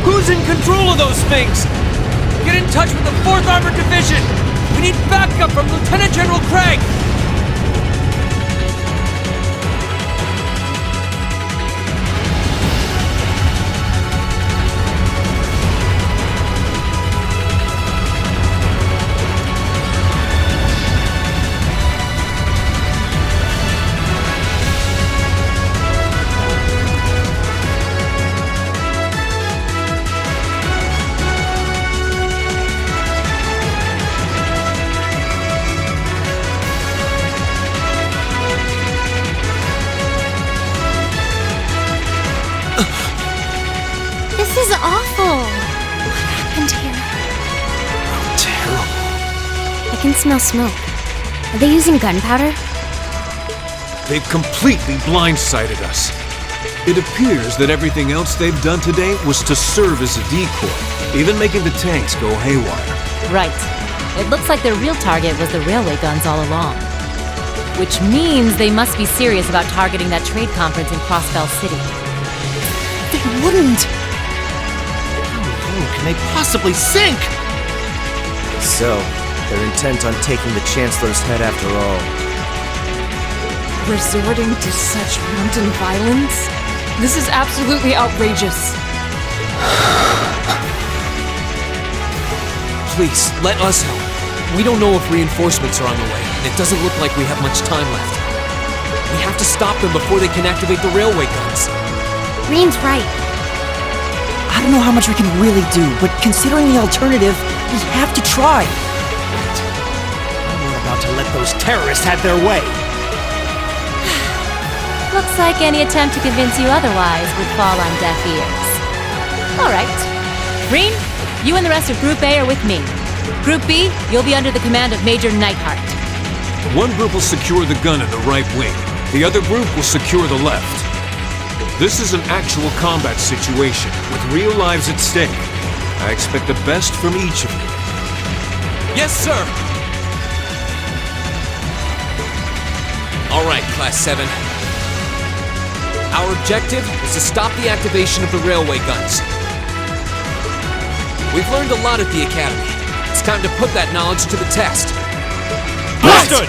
Who's in control of those things? Get in touch with the 4th Armored Division! We need backup from Lieutenant General Craig! This is awful! What happened here? Terrible. I can smell smoke. Are they using gunpowder? They've completely blindsided us. It appears that everything else they've done today was to serve as a decoy, even making the tanks go haywire. Right. It looks like their real target was the railway guns all along. Which means they must be serious about targeting that trade conference in Crossbell City. They wouldn't! How low can they possibly sink? So, they're intent on taking the Chancellor's head after all. Resorting to such wanton violence? This is absolutely outrageous. Please, let us help. We don't know if reinforcements are on the way, and it doesn't look like we have much time left. We have to stop them before they can activate the railway guns. Green's right. I don't know how much we can really do, but considering the alternative, we have to try. I'm not about to let those terrorists have their way. Looks like any attempt to convince you otherwise would fall on deaf ears. Alright. Green, you and the rest of Group A are with me. Group B, you'll be under the command of Major Neidhart. One group will secure the gun in the right wing. The other group will secure the left. This is an actual combat situation, with real lives at stake. I expect the best from each of you. Yes, sir! Alright, Class 7. Our objective is to stop the activation of the railway guns. We've learned a lot at the Academy. It's time to put that knowledge to the test. Understood!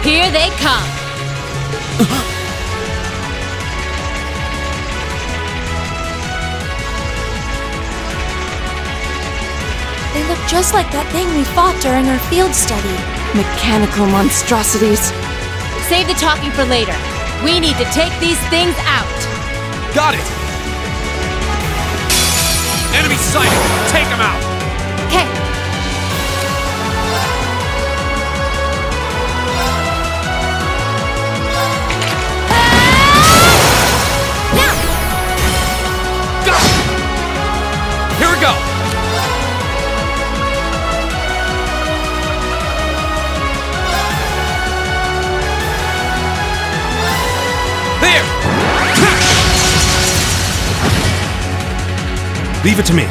Here they come! They look just like that thing we fought during our field study. Mechanical monstrosities. Save the talking for later. We need to take these things out. Got it! Enemy sighted! Take them out! Okay. Here we go! There! Leave it to me.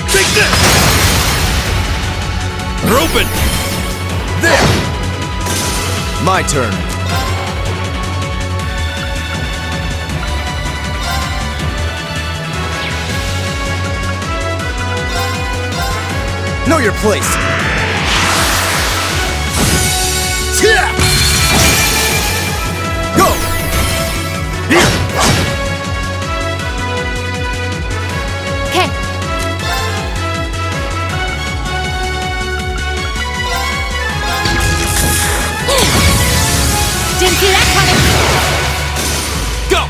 Take this! They're open! There! My turn. Know your place. Go! Here! Okay. Didn't see that coming. Go!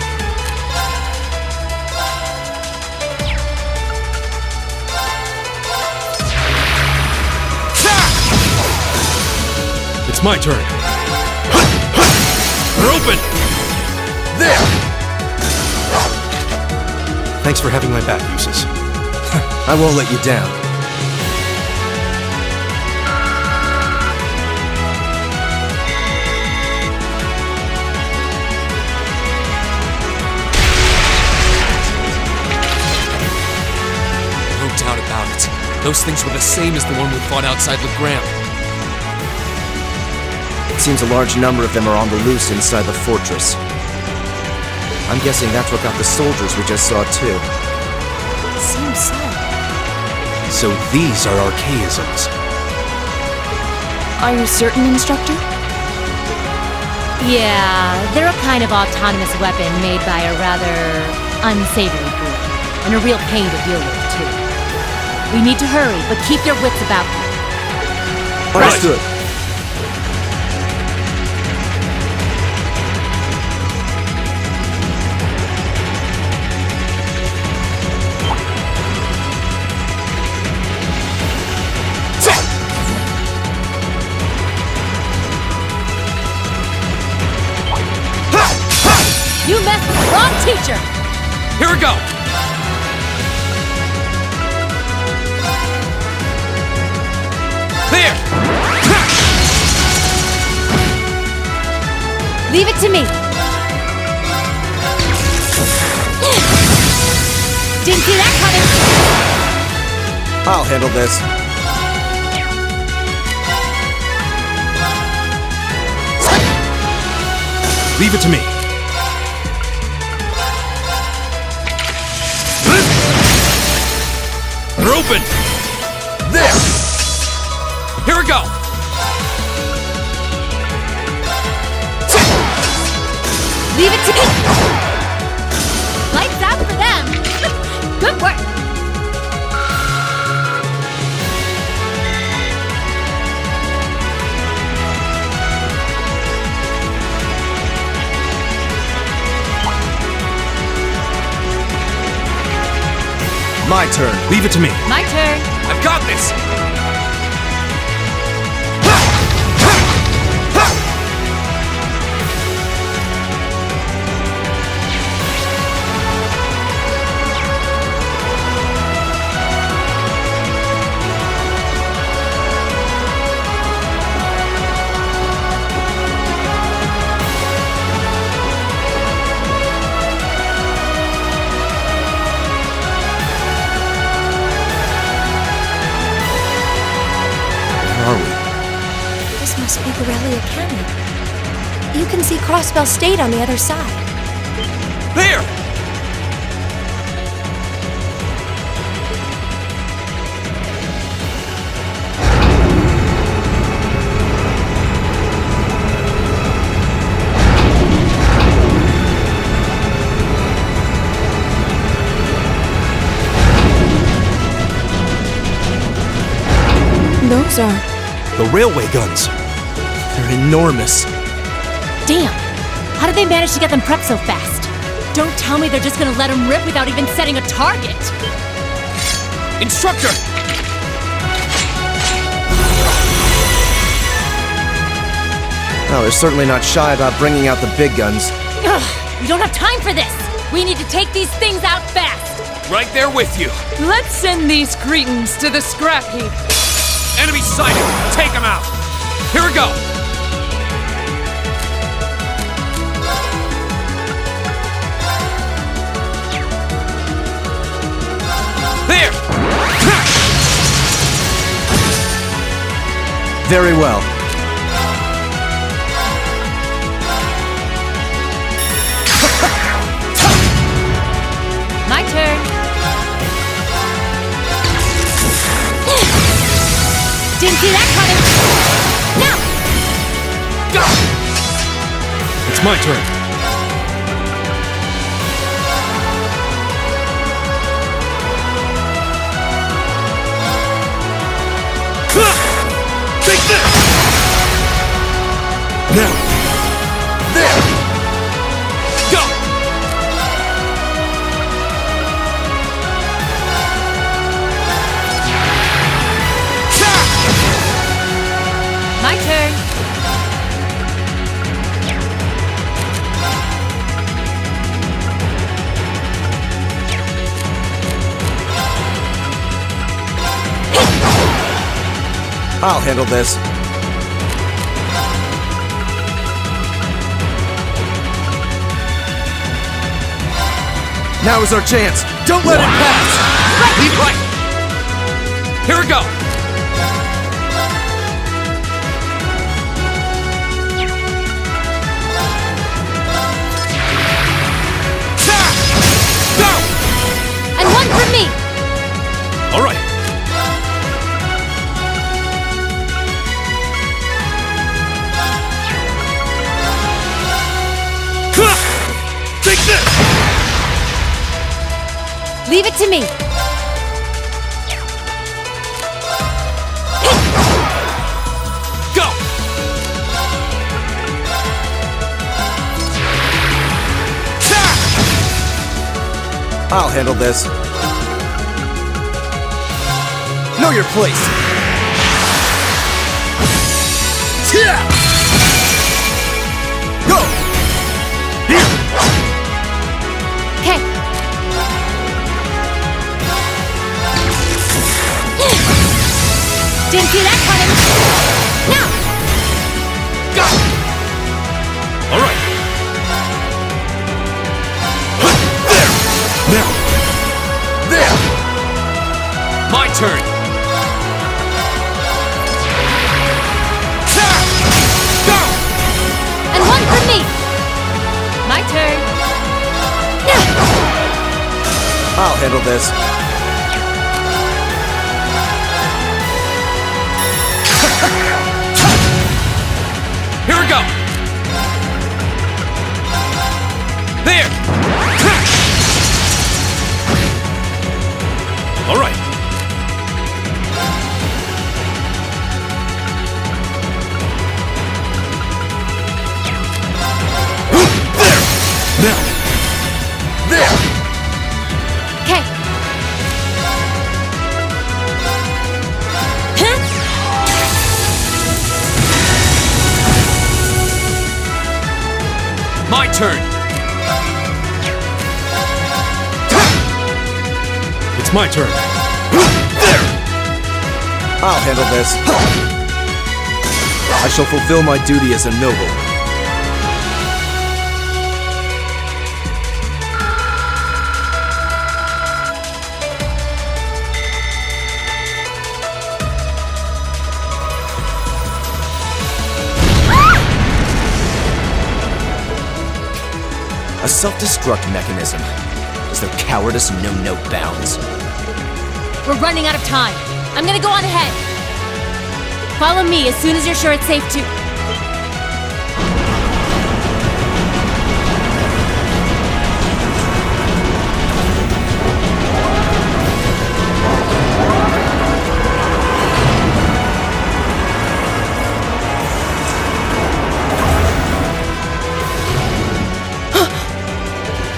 It's my turn. They're open! There! Thanks for having my back, Eustace. I won't let you down. No doubt about it. Those things were the same as the one we fought outside Legrand. It seems a large number of them are on the loose inside the fortress. I'm guessing that's what got the soldiers we just saw too. Seems so. So these are archaisms. Are you certain, Instructor? Yeah, they're a kind of autonomous weapon made by a rather unsavory group, and a real pain to deal with, too. We need to hurry, but keep your wits about you. Understood. You messed with the wrong teacher! Here we go! There! Leave it to me. Didn't see that coming. I'll handle this. Leave it to me. They're open! There! Here we go! Leave it to me. Lights out for them. Good work. My turn. Leave it to me. My turn. I've got this! This must be Borelli Academy. You can see Crossbell State on the other side. There! Those are... The railway guns. They're enormous. Damn. How did they manage to get them prepped so fast? Don't tell me they're just gonna let them rip without even setting a target. Instructor! Oh, they're certainly not shy about bringing out the big guns. Ugh, we don't have time for this. We need to take these things out fast. Right there with you! Let's send these cretins to the scrap heap. Enemy sighted! Take them out! Here we go! There! Very well. My turn. Didn't see that coming. Now! Go! It's my turn. Take this! Now! There! Go! My turn. I'll handle this. Now is our chance. Don't let it pass. Lead right! Here we go! Go! And one for me. All right. Take this! Leave it to me. Go! I'll handle this. Know your place. Go! Okay. Didn't see that coming. Now! Go! All right. I'll handle this. Here we go! There! All right. There! Now! There! Okay. My turn! It's my turn. I'll handle this. I shall fulfill my duty as a noble. A self-destruct mechanism. Is their cowardice know no bounds? We're running out of time. I'm gonna go on ahead. Follow me as soon as you're sure it's safe to...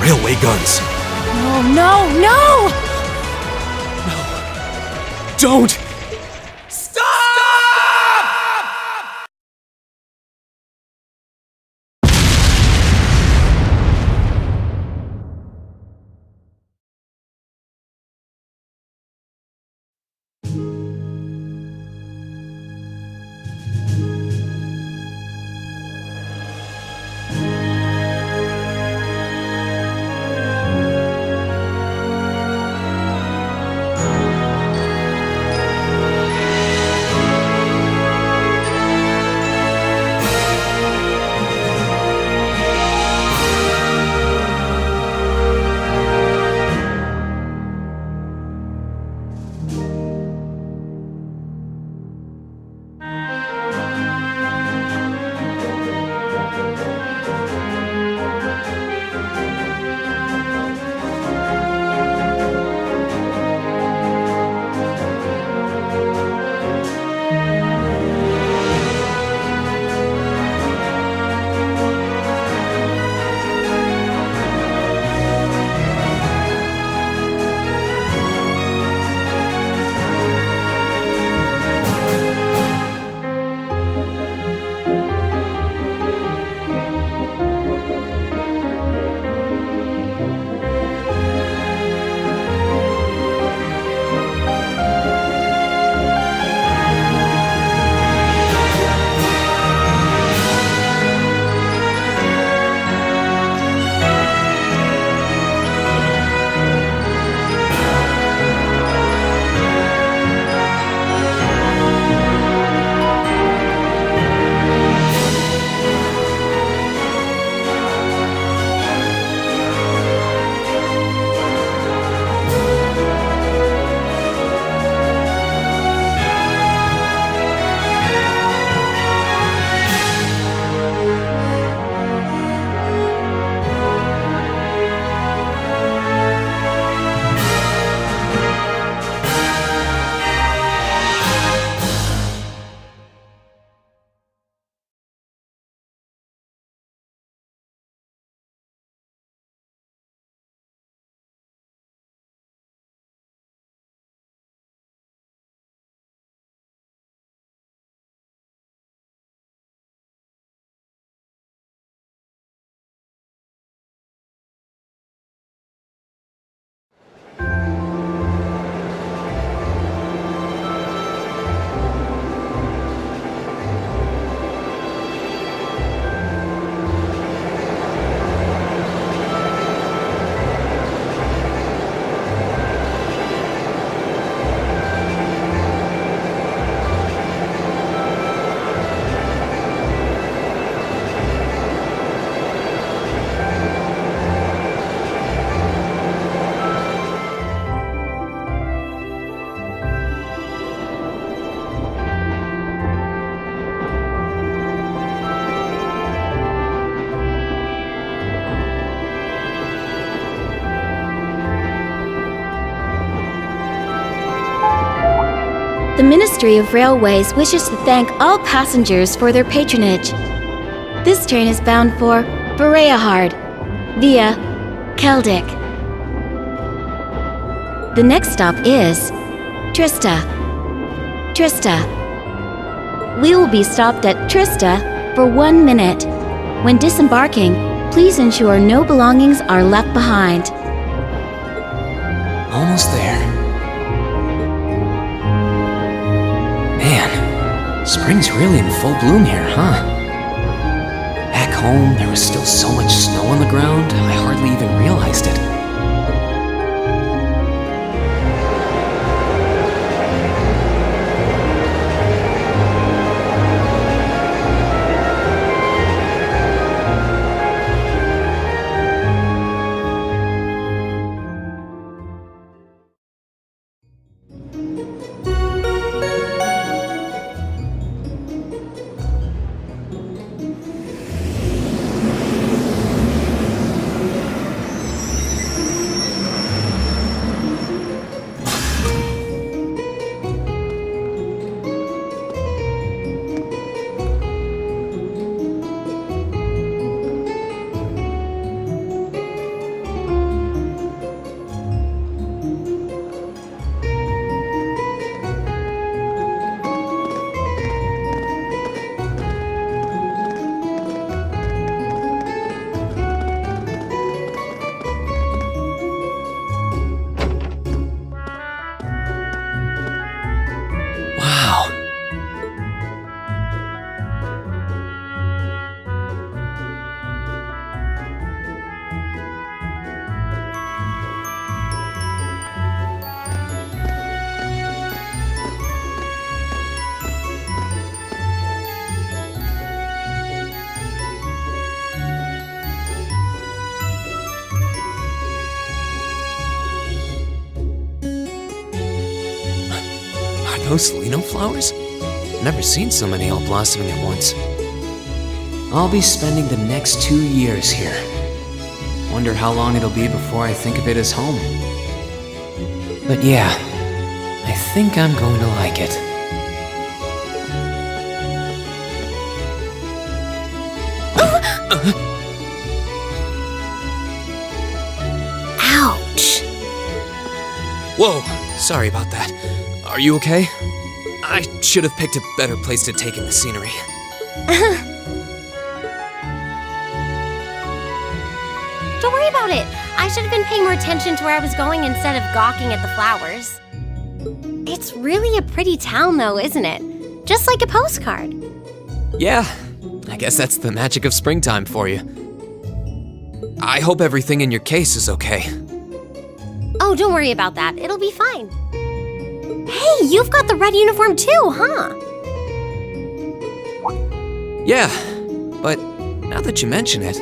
Railway guns. Oh, no, no! Don't! Ministry of Railways wishes to thank all passengers for their patronage. This train is bound for Bareahard via Keldic. The next stop is Trista. We will be stopped at Trista for 1 minute. When disembarking, please ensure no belongings are left behind. Almost there. Man, spring's really in full bloom here, huh? Back home, there was still so much snow on the ground, I hardly even realized it. Those lino flowers? Never seen so many all blossoming at once. I'll be spending the next 2 years here. Wonder how long it'll be before I think of it as home. But yeah, I think I'm going to like it. Ouch! Whoa, sorry about that. Are you okay? I should have picked a better place to take in the scenery. Don't worry about it. I should have been paying more attention to where I was going instead of gawking at the flowers. It's really a pretty town though, isn't it? Just like a postcard. Yeah, I guess that's the magic of springtime for you. I hope everything in your case is okay. Oh, don't worry about that. It'll be fine. Hey, you've got the red uniform too, huh? Yeah, but now that you mention it,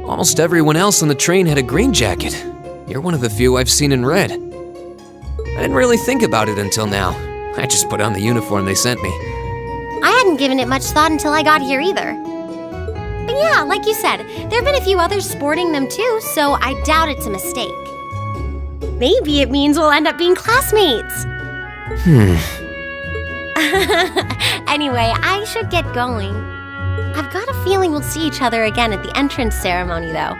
almost everyone else on the train had a green jacket. You're one of the few I've seen in red. I didn't really think about it until now. I just put on the uniform they sent me. I hadn't given it much thought until I got here either. But yeah, like you said, there have been a few others sporting them too, so I doubt it's a mistake. Maybe it means we'll end up being classmates. Anyway, I should get going. I've got a feeling we'll see each other again at the entrance ceremony, though.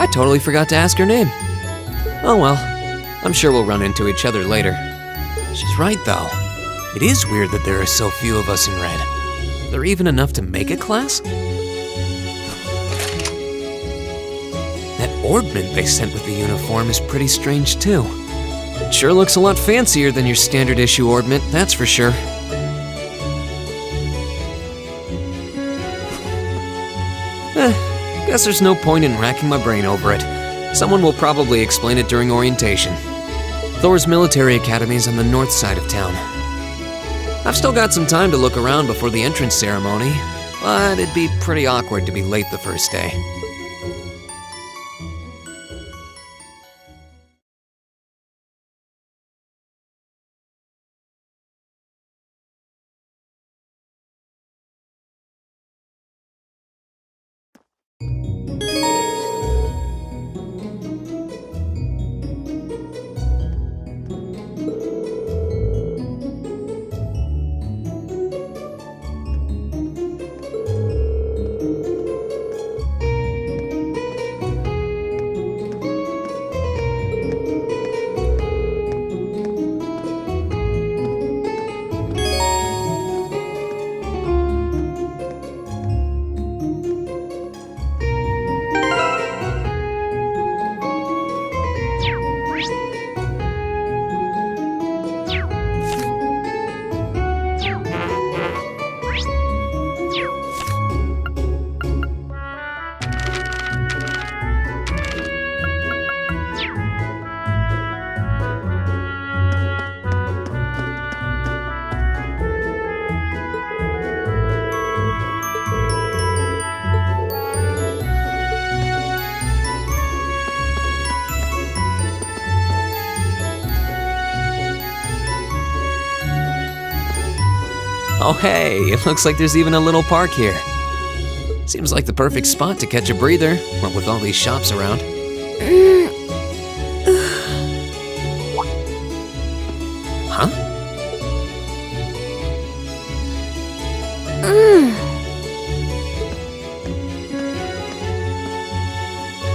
I totally forgot to ask her name. Oh well, I'm sure we'll run into each other later. She's right, though. It is weird that there are so few of us in red. Are there even enough to make a class? That orbment they sent with the uniform is pretty strange, too. It sure looks a lot fancier than your standard issue orbment, that's for sure. Guess there's no point in racking my brain over it. Someone will probably explain it during orientation. Thor's military academy is on the north side of town. I've still got some time to look around before the entrance ceremony, but it'd be pretty awkward to be late the first day. Oh hey, it looks like there's even a little park here. Seems like the perfect spot to catch a breather, what with all these shops around. Huh?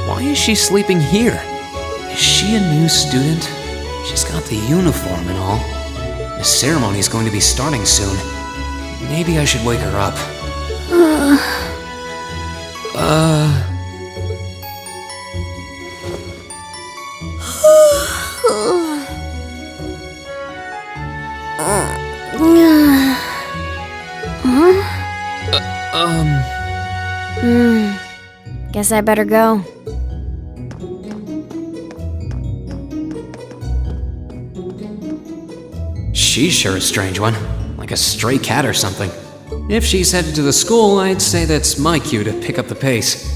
Why is she sleeping here? Is she a new student? She's got the uniform and all. The ceremony's going to be starting soon. Maybe I should wake her up. Guess I better go. She's sure a strange one, like a stray cat or something. If she's headed to the school, I'd say that's my cue to pick up the pace.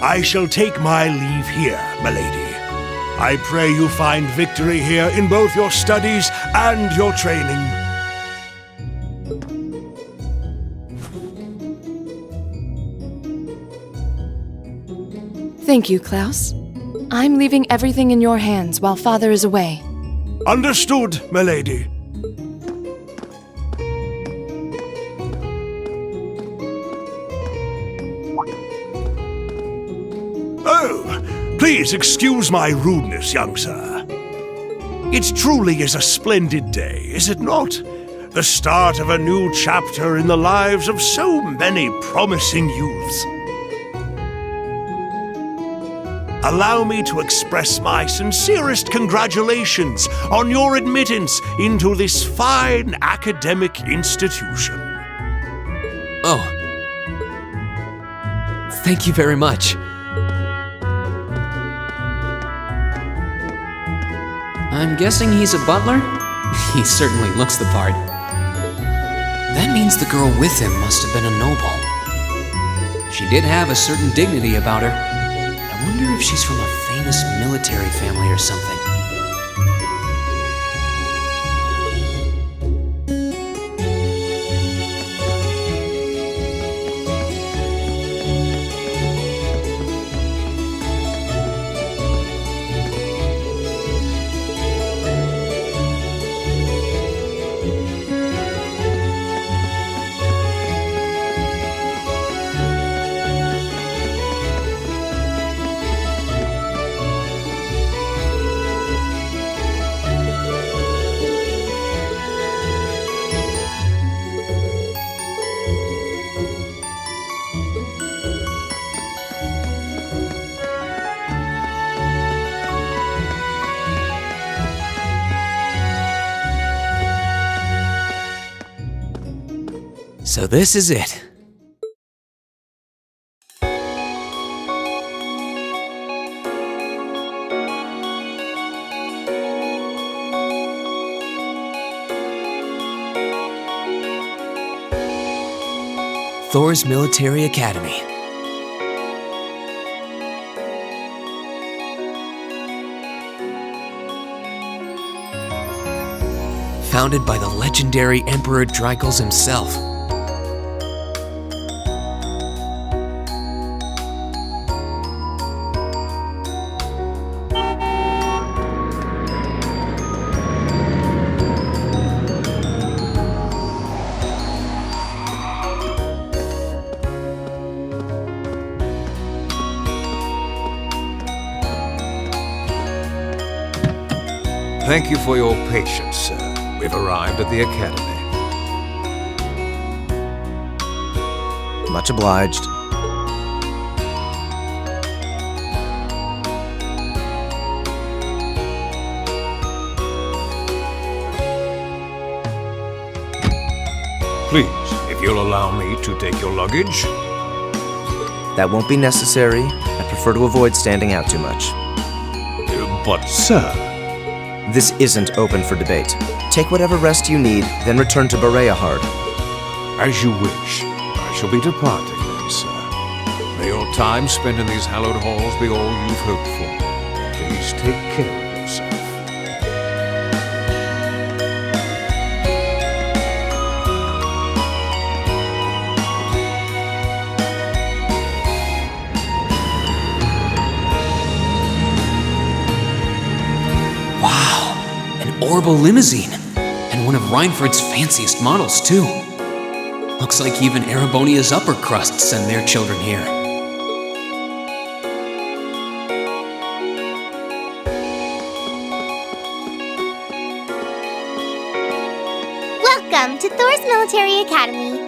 I shall take my leave here, milady. I pray you find victory here in both your studies and your training. Thank you, Klaus. I'm leaving everything in your hands while Father is away. Understood, milady. Oh, please excuse my rudeness, young sir. It truly is a splendid day, is it not? The start of a new chapter in the lives of so many promising youths. Allow me to express my sincerest congratulations on your admittance into this fine academic institution. Oh. Thank you very much. I'm guessing he's a butler? He certainly looks the part. That means the girl with him must have been a noble. She did have a certain dignity about her. I wonder if she's from a famous military family or something. So this is it. Thor's Military Academy. Founded by the legendary Emperor Dreichels himself. Thank you for your patience, sir. We've arrived at the Academy. Much obliged. Please, if you'll allow me to take your luggage. That won't be necessary. I prefer to avoid standing out too much. But, sir... This isn't open for debate. Take whatever rest you need, then return to Bareahard. As you wish. I shall be departing then, sir. May your time spent in these hallowed halls be all you've hoped for. Please take care of yourself. Orbal limousine, and one of Reinford's fanciest models, too. Looks like even Erebonia's upper crust send their children here. Welcome to Thor's Military Academy.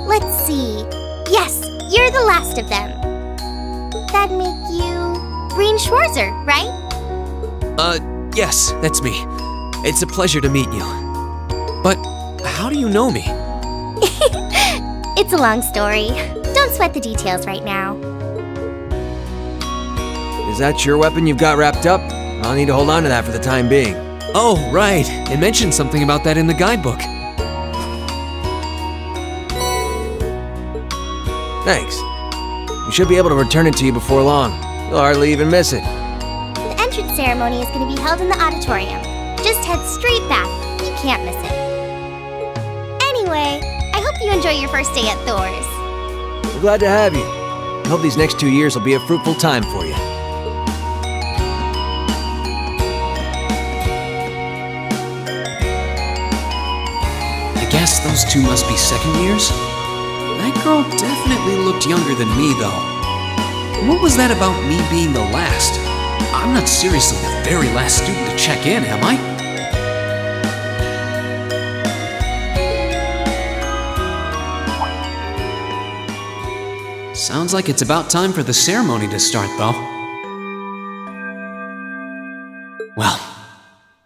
Let's see. Yes, you're the last of them. That'd make you Breen Schwarzer, right? Yes, that's me. It's a pleasure to meet you. But how do you know me? It's a long story. Don't sweat the details right now. Is that your weapon you've got wrapped up? I'll need to hold on to that for the time being. Oh, right. It mentioned something about that in the guidebook. Thanks. We should be able to return it to you before long. You'll hardly even miss it. The entrance ceremony is going to be held in the auditorium. Just head straight back. You can't miss it. Anyway, I hope you enjoy your first day at Thor's. We're glad to have you. I hope these next 2 years will be a fruitful time for you. I guess those two must be second years? That girl definitely looked younger than me, though. What was that about me being the last? I'm not seriously the very last student to check in, am I? Sounds like it's about time for the ceremony to start, though. Well,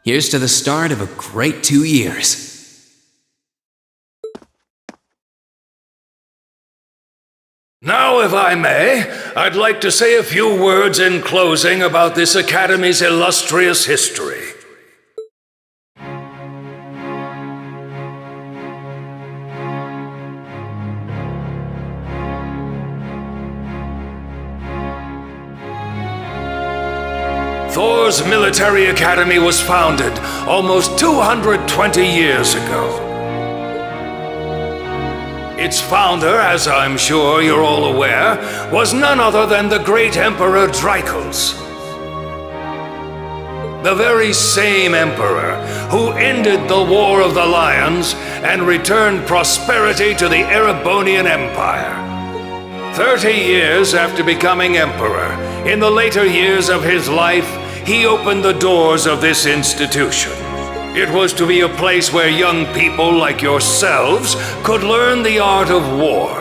here's to the start of a great 2 years. Now, if I may, I'd like to say a few words in closing about this Academy's illustrious history. Thor's Military Academy was founded almost 220 years ago. Its founder, as I'm sure you're all aware, was none other than the great Emperor Dreichels. The very same emperor who ended the War of the Lions and returned prosperity to the Erebonian Empire. 30 years after becoming emperor, in the later years of his life, he opened the doors of this institution. It was to be a place where young people like yourselves could learn the art of war.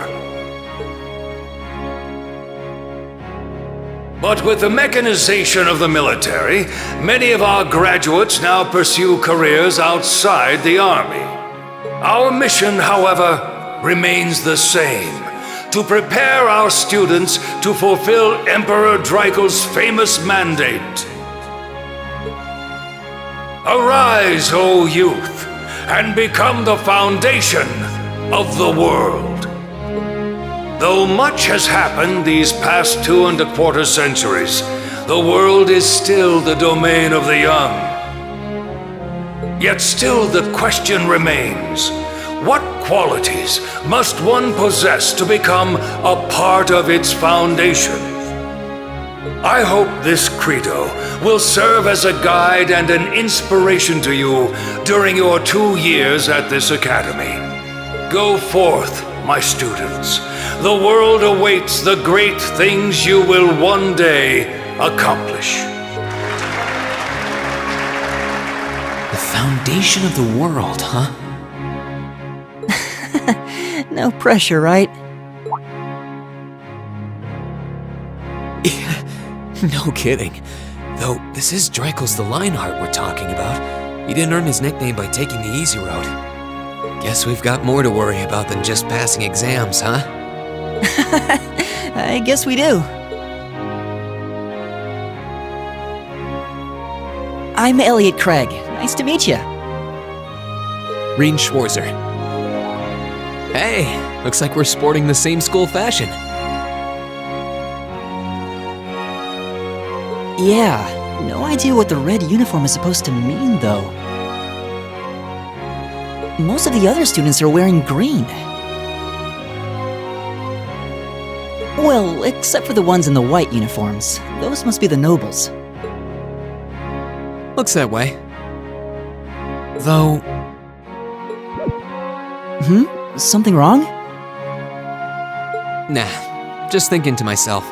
But with the mechanization of the military, many of our graduates now pursue careers outside the army. Our mission, however, remains the same: to prepare our students to fulfill Emperor Dreichels' famous mandate. Arise, O youth, and become the foundation of the world. Though much has happened these past 2¼ centuries, the world is still the domain of the young. Yet still the question remains, what qualities must one possess to become a part of its foundation? I hope this credo will serve as a guide and an inspiration to you during your 2 years at this academy. Go forth, my students. The world awaits the great things you will one day accomplish. The foundation of the world, huh? No pressure, right? No kidding. Though, this is Draco's the Lionheart we're talking about. He didn't earn his nickname by taking the easy road. Guess we've got more to worry about than just passing exams, huh? I guess we do. I'm Elliot Craig. Nice to meet you. Reen Schwarzer. Hey, looks like we're sporting the same school fashion. Yeah, no idea what the red uniform is supposed to mean, though. Most of the other students are wearing green. Well, except for the ones in the white uniforms. Those must be the nobles. Looks that way. Though... Something wrong? Nah, just thinking to myself.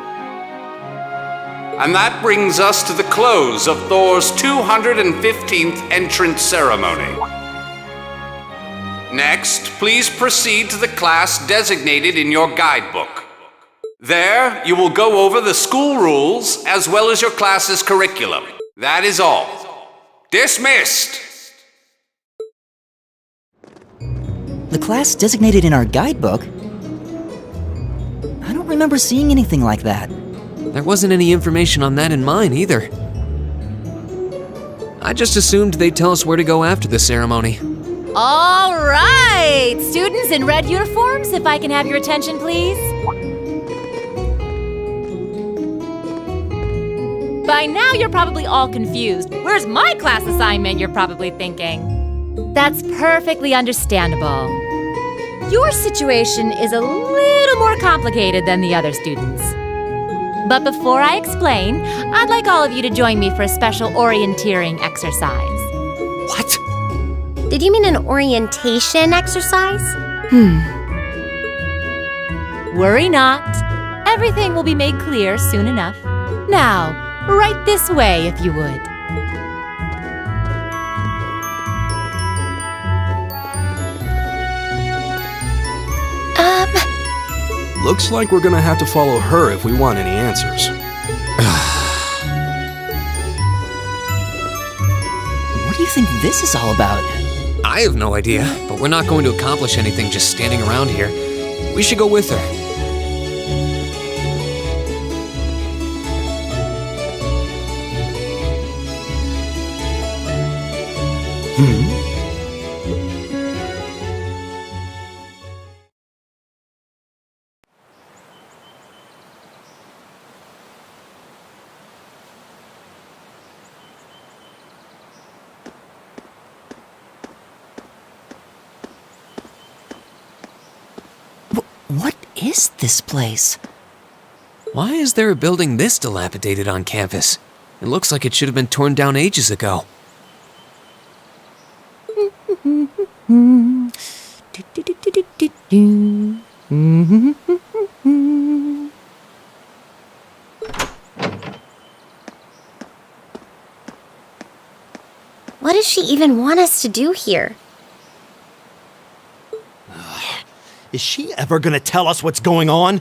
And that brings us to the close of Thor's 215th entrance ceremony. Next, please proceed to the class designated in your guidebook. There, you will go over the school rules as well as your class's curriculum. That is all. Dismissed! The class designated in our guidebook? I don't remember seeing anything like that. There wasn't any information on that in mine either. I just assumed they'd tell us where to go after the ceremony. All right! Students in red uniforms, if I can have your attention, please. By now, you're probably all confused. Where's my class assignment, you're probably thinking. That's perfectly understandable. Your situation is a little more complicated than the other students. But before I explain, I'd like all of you to join me for a special orienteering exercise. What? Did you mean an orientation exercise? Worry not. Everything will be made clear soon enough. Now, right this way, if you would. Looks like we're gonna have to follow her if we want any answers. What do you think this is all about? I have no idea, but we're not going to accomplish anything just standing around here. We should go with her. What is this place? Why is there a building this dilapidated on campus? It looks like it should have been torn down ages ago. What does she even want us to do here? Is she ever gonna tell us what's going on?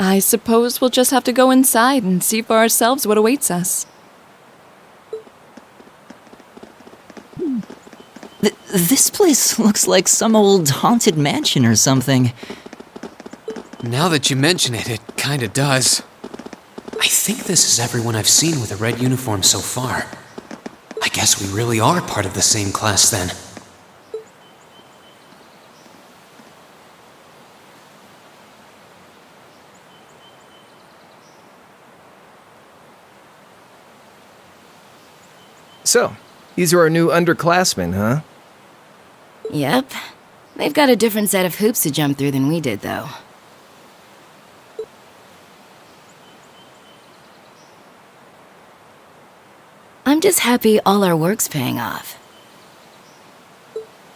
I suppose we'll just have to go inside and see for ourselves what awaits us. This place looks like some old haunted mansion or something. Now that you mention it, it kinda does. I think this is everyone I've seen with a red uniform so far. I guess we really are part of the same class then. So, these are our new underclassmen, huh? Yep. They've got a different set of hoops to jump through than we did, though. I'm just happy all our work's paying off.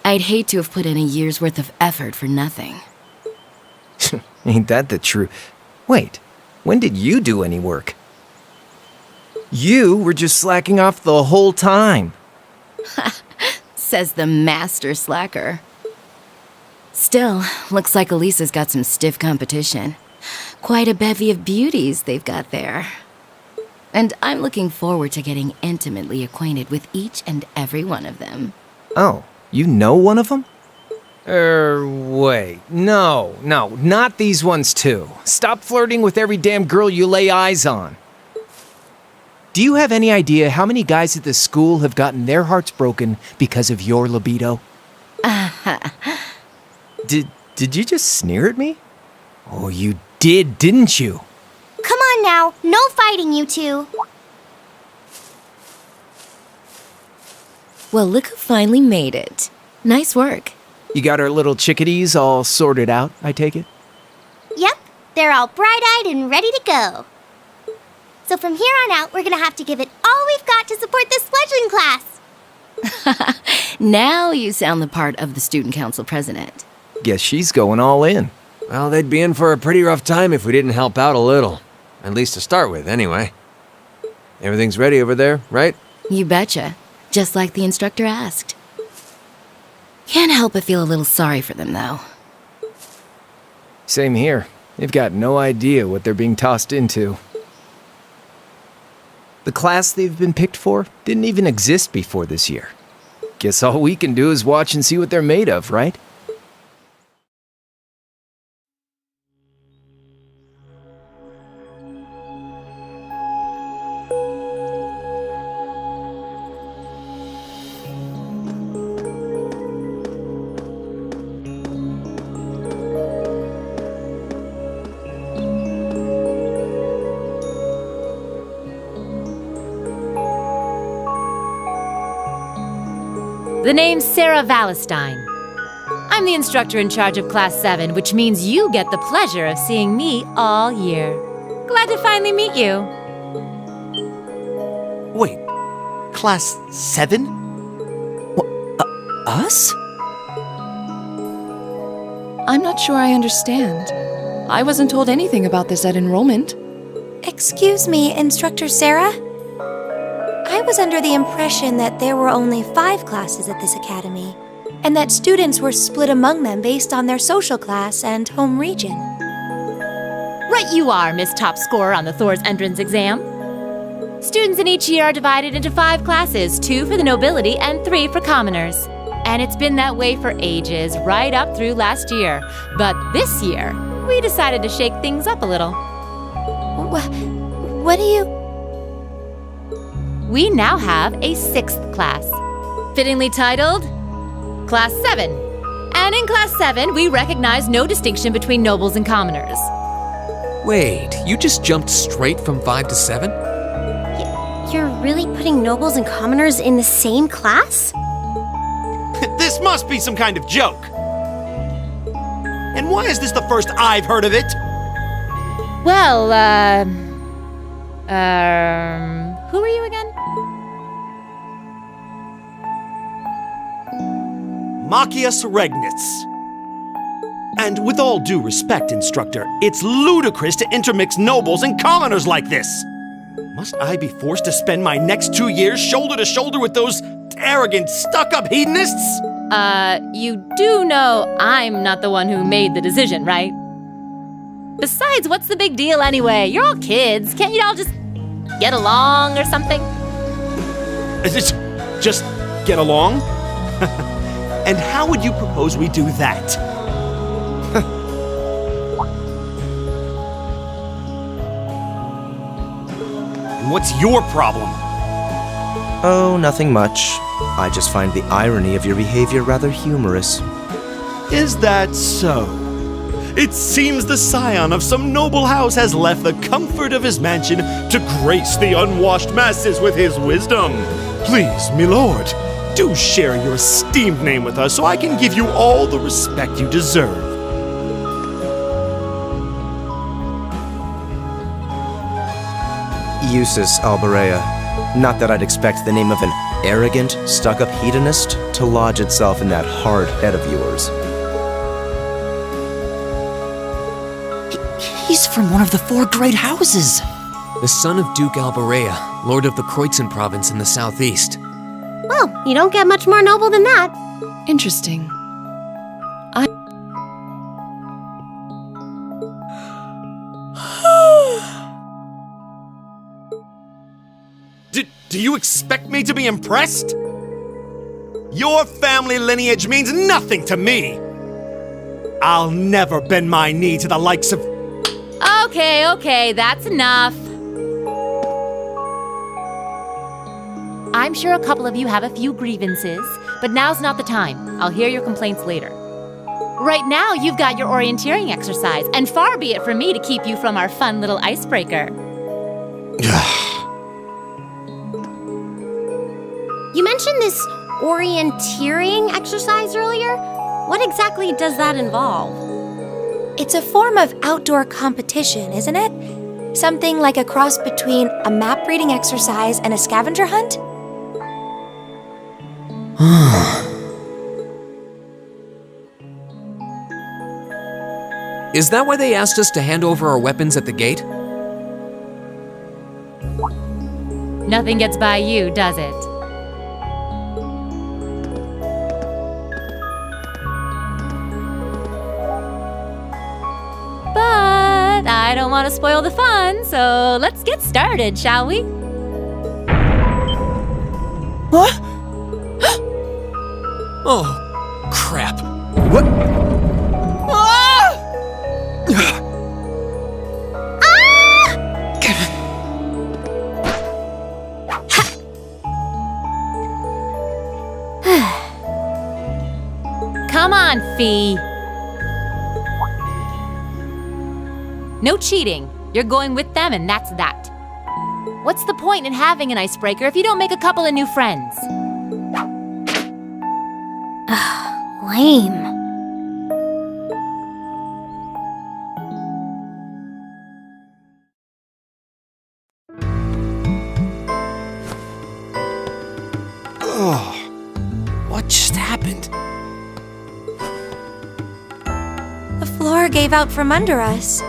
I'd hate to have put in a year's worth of effort for nothing. Ain't that the truth? Wait, when did you do any work? You were just slacking off the whole time. Says the master slacker. Still, looks like Elisa's got some stiff competition. Quite a bevy of beauties they've got there. And I'm looking forward to getting intimately acquainted with each and every one of them. Oh, you know one of them? Wait. No, not these ones too. Stop flirting with every damn girl you lay eyes on. Do you have any idea how many guys at this school have gotten their hearts broken because of your libido? Did you just sneer at me? Oh, you did, didn't you? Come on now, no fighting, you two. Well, look who finally made it. Nice work. You got our little chickadees all sorted out, I take it? Yep, they're all bright-eyed and ready to go. So from here on out, we're gonna have to give it all we've got to support this fledgling class. Now you sound the part of the student council president. Guess she's going all in. Well, they'd be in for a pretty rough time if we didn't help out a little. At least to start with, anyway. Everything's ready over there, right? You betcha. Just like the instructor asked. Can't help but feel a little sorry for them, though. Same here. They've got no idea what they're being tossed into. The class they've been picked for didn't even exist before this year. Guess all we can do is watch and see what they're made of, right? The name's Sarah Valestine. I'm the instructor in charge of Class 7, which means you get the pleasure of seeing me all year. Glad to finally meet you. Wait, Class 7? Us? I'm not sure I understand. I wasn't told anything about this at enrollment. Excuse me, Instructor Sarah? I was under the impression that there were only 5 classes at this academy, and that students were split among them based on their social class and home region. Right you are, Miss Top Scorer on the Thor's entrance exam. Students in each year are divided into 5 classes, 2 for the nobility and 3 for commoners. And it's been that way for ages, right up through last year. But this year, we decided to shake things up a little. What do you... We now have a 6th class, fittingly titled Class 7. And in Class 7, we recognize no distinction between nobles and commoners. Wait, you just jumped straight from 5 to 7? You're really putting nobles and commoners in the same class? This must be some kind of joke. And why is this the first I've heard of it? Well, who are you again? Machias Regnitz. And with all due respect, Instructor, it's ludicrous to intermix nobles and commoners like this. Must I be forced to spend my next 2 years shoulder to shoulder with those arrogant, stuck-up hedonists? You do know I'm not the one who made the decision, right? Besides, what's the big deal anyway? You're all kids. Can't you all just get along or something? Just get along? And how would you propose we do that? And what's your problem? Oh, nothing much. I just find the irony of your behavior rather humorous. Is that so? It seems the scion of some noble house has left the comfort of his mansion to grace the unwashed masses with his wisdom. Please, milord, do share your esteemed name with us so I can give you all the respect you deserve. Eustace Alberea. Not that I'd expect the name of an arrogant, stuck-up hedonist to lodge itself in that hard head of yours. He's from one of the 4 great houses. The son of Duke Alberea, lord of the Kreutzen province in the southeast. Well, you don't get much more noble than that. Interesting. Do you expect me to be impressed? Your family lineage means nothing to me. I'll never bend my knee to the likes of... Okay, that's enough. I'm sure a couple of you have a few grievances, but now's not the time. I'll hear your complaints later. Right now, you've got your orienteering exercise, and far be it from me to keep you from our fun little icebreaker. You mentioned this orienteering exercise earlier. What exactly does that involve? It's a form of outdoor competition, isn't it? Something like a cross between a map-reading exercise and a scavenger hunt? Is that why they asked us to hand over our weapons at the gate? Nothing gets by you, does it? But I don't want to spoil the fun, so let's get started, shall we? What? Oh, crap. What? Come on, Fee. No cheating. You're going with them, and that's that. What's the point in having an icebreaker if you don't make a couple of new friends? Lame. What just happened? The floor gave out from under us.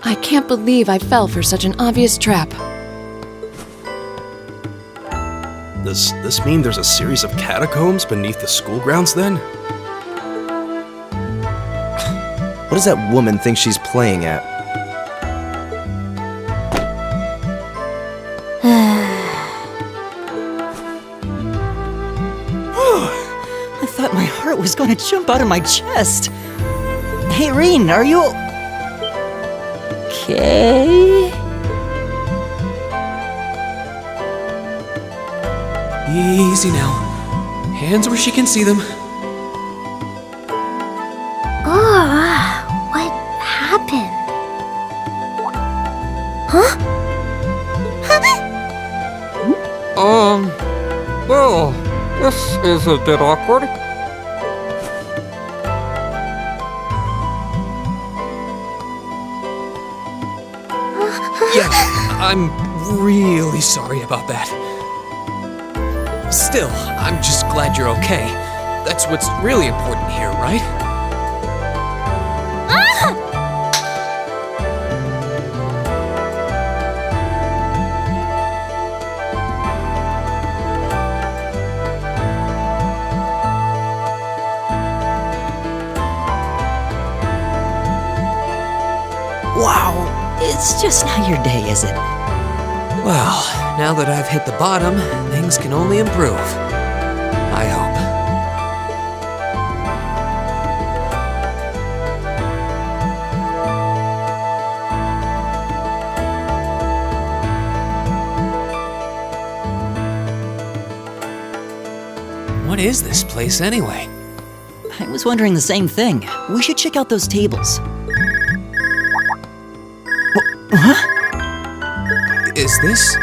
I can't believe I fell for such an obvious trap. Does this mean there's a series of catacombs beneath the school grounds then? What does that woman think she's playing at? I thought my heart was going to jump out of my chest. Hey, Reen, are you... okay? Easy now. Hands where she can see them. What happened? Huh? Well, this is a bit awkward. Yeah, I'm really sorry about that. Still, I'm just glad you're okay. That's what's really important here, right? Wow, it's just not your day, is it? Well, now that I've hit the bottom, things can only improve. I hope. What is this place anyway? I was wondering the same thing. We should check out those tables. Huh? Is this?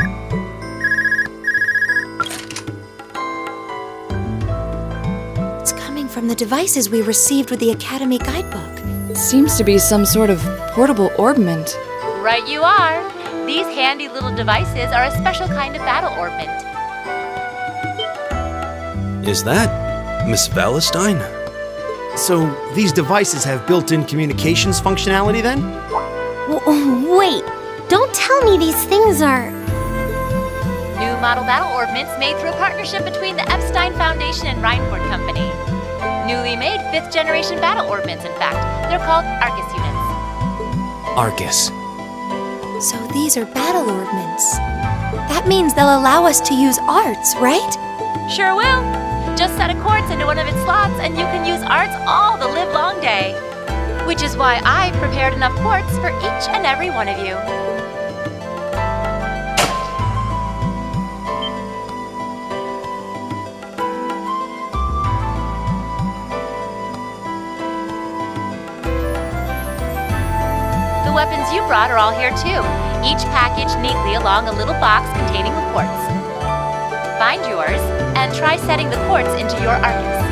It's coming from the devices we received with the Academy guidebook. Seems to be some sort of portable orbment. Right you are. These handy little devices are a special kind of battle orbment. Is that Miss Valestine? So, these devices have built-in communications functionality then? Wait, don't tell me these things are... New model battle orbments made through a partnership between the Epstein Foundation and Reinford Company. Newly made 5th generation battle orbments, in fact. They're called Arcus units. Arcus. So these are battle orbments. That means they'll allow us to use arts, right? Sure will. Just set a quartz into one of its slots and you can use arts all the livelong day. Which is why I prepared enough quartz for each and every one of you. The weapons you brought are all here too, each packaged neatly along a little box containing the quartz. Find yours, and try setting the quartz into your Arcus.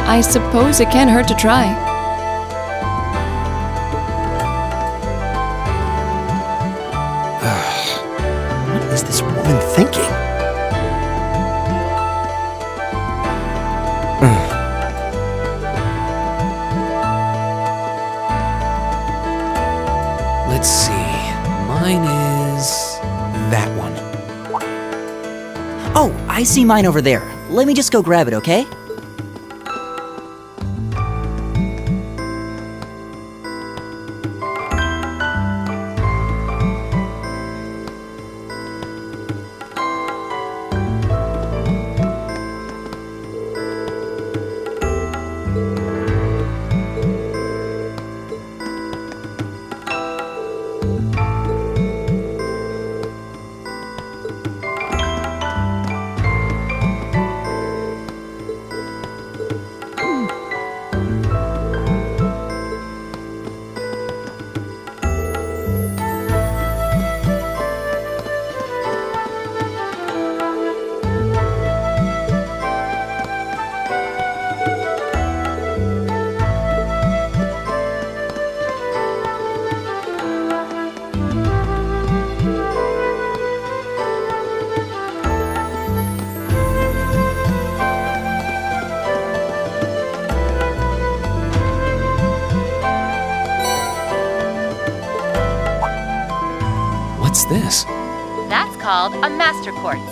I suppose it can't hurt to try. What is this woman thinking? Let's see. Mine is that one. Oh, I see mine over there. Let me just go grab it, okay? What's this? That's called a master quartz.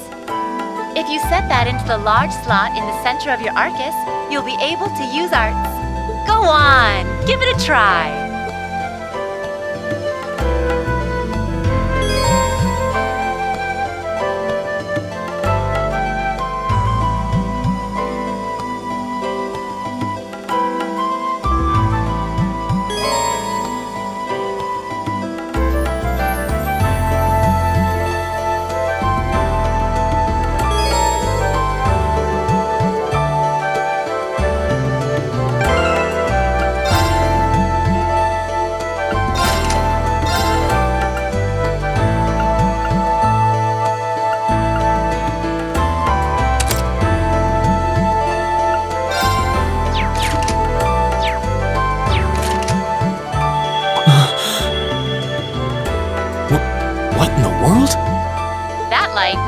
If you set that into the large slot in the center of your Arcus, you'll be able to use arts. Go on, give it a try.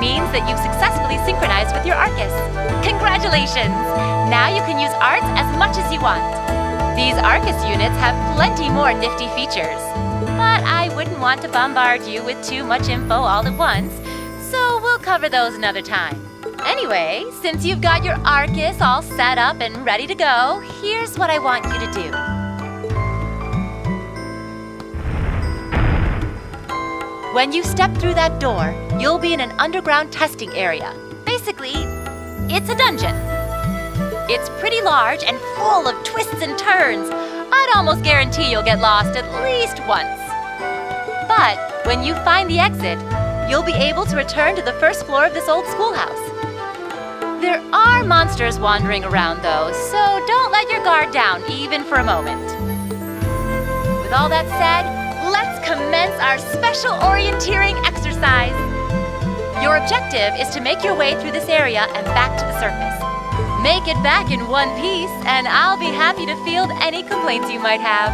Means that you've successfully synchronized with your Arcus. Congratulations! Now you can use arts as much as you want. These Arcus units have plenty more nifty features. But I wouldn't want to bombard you with too much info all at once, so we'll cover those another time. Anyway, since you've got your Arcus all set up and ready to go, here's what I want you to do. When you step through that door, you'll be in an underground testing area. Basically, it's a dungeon. It's pretty large and full of twists and turns. I'd almost guarantee you'll get lost at least once. But when you find the exit, you'll be able to return to the first floor of this old schoolhouse. There are monsters wandering around though, so don't let your guard down even for a moment. With all that said, let's commence our special orienteering exercise. Your objective is to make your way through this area and back to the surface. Make it back in one piece, and I'll be happy to field any complaints you might have.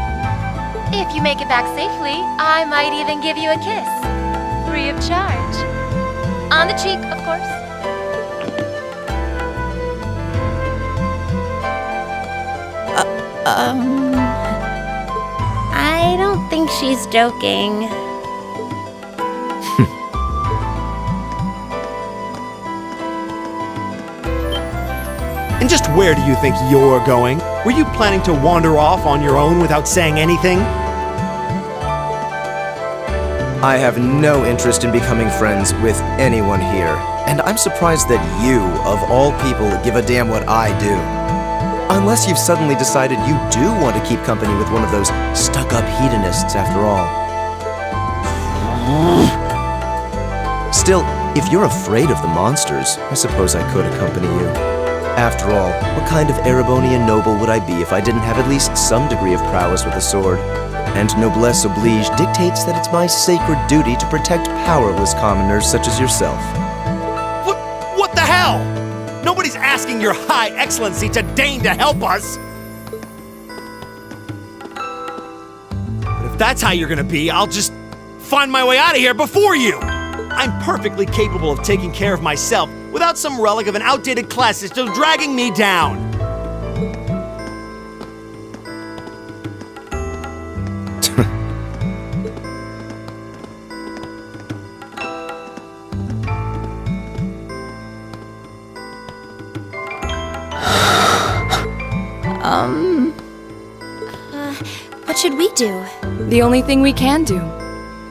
If you make it back safely, I might even give you a kiss. Free of charge. On the cheek, of course. I don't think she's joking. And just where do you think you're going? Were you planning to wander off on your own without saying anything? I have no interest in becoming friends with anyone here, and I'm surprised that you, of all people, give a damn what I do. Unless you've suddenly decided you do want to keep company with one of those stuck-up hedonists after all. Still, if you're afraid of the monsters, I suppose I could accompany you. After all, what kind of Erebonian noble would I be if I didn't have at least some degree of prowess with a sword? And noblesse oblige dictates that it's my sacred duty to protect powerless commoners such as yourself. What the hell? Nobody's asking your high excellency to deign to help us! But if that's how you're gonna be, I'll just find my way out of here before you! I'm perfectly capable of taking care of myself without some relic of an outdated class system dragging me down! What should we do? The only thing we can do.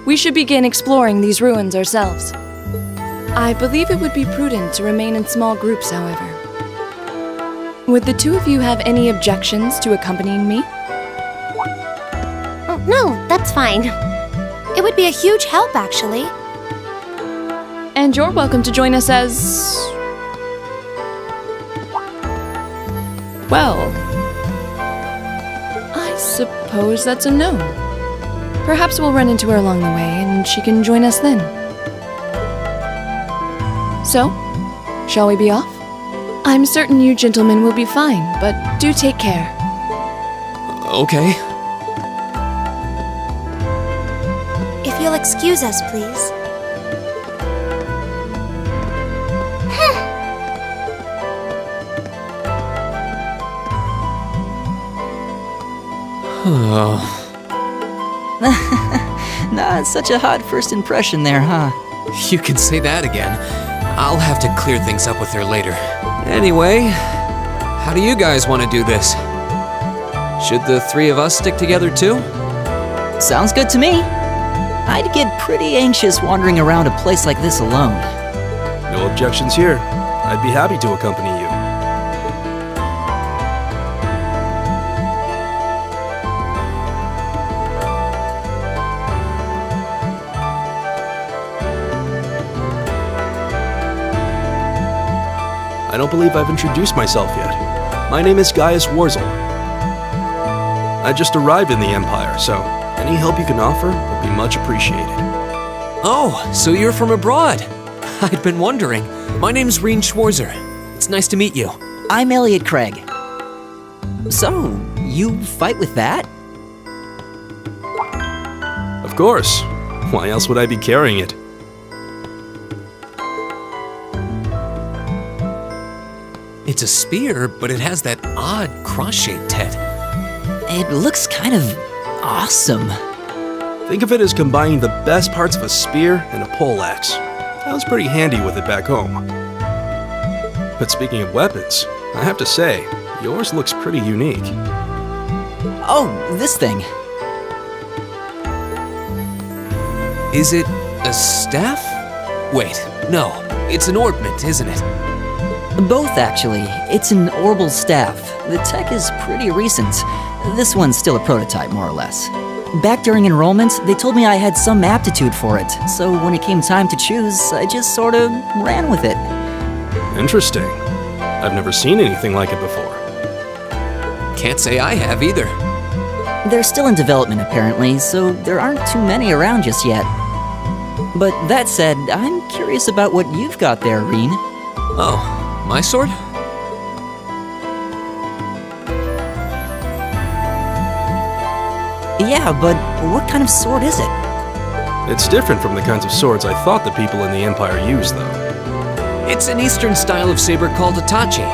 We should begin exploring these ruins ourselves. I believe it would be prudent to remain in small groups, however. Would the two of you have any objections to accompanying me? Oh, no, that's fine. It would be a huge help, actually. And you're welcome to join us as... well... I suppose that's a no. Perhaps we'll run into her along the way, and she can join us then. So, shall we be off? I'm certain you gentlemen will be fine, but do take care. Okay. If you'll excuse us, please. Not such a hot first impression there, huh? You can say that again. I'll have to clear things up with her later. Anyway, how do you guys want to do this? Should the three of us stick together too? Sounds good to me. I'd get pretty anxious wandering around a place like this alone. No objections here. I'd be happy to accompany you. I don't believe I've introduced myself yet. My name is Gaius Warzel. I just arrived in the Empire, so any help you can offer would be much appreciated. Oh, so you're from abroad. I'd been wondering. My name's Rien Schwarzer. It's nice to meet you. I'm Elliot Craig. So, you fight with that? Of course. Why else would I be carrying it? It's a spear, but it has that odd cross-shaped head. It looks kind of awesome. Think of it as combining the best parts of a spear and a poleaxe. I was pretty handy with it back home. But speaking of weapons, I have to say, yours looks pretty unique. Oh, this thing. Is it a staff? Wait, no. It's an ornament, isn't it? Both, actually. It's an Orbal staff. The tech is pretty recent. This one's still a prototype, more or less. Back during enrollment, they told me I had some aptitude for it, so when it came time to choose, I just sort of ran with it. Interesting. I've never seen anything like it before. Can't say I have either. They're still in development, apparently, so there aren't too many around just yet. But that said, I'm curious about what you've got there, Reen. Oh, my sword? Yeah, but what kind of sword is it? It's different from the kinds of swords I thought the people in the Empire used, though. It's an Eastern style of saber called Itachi.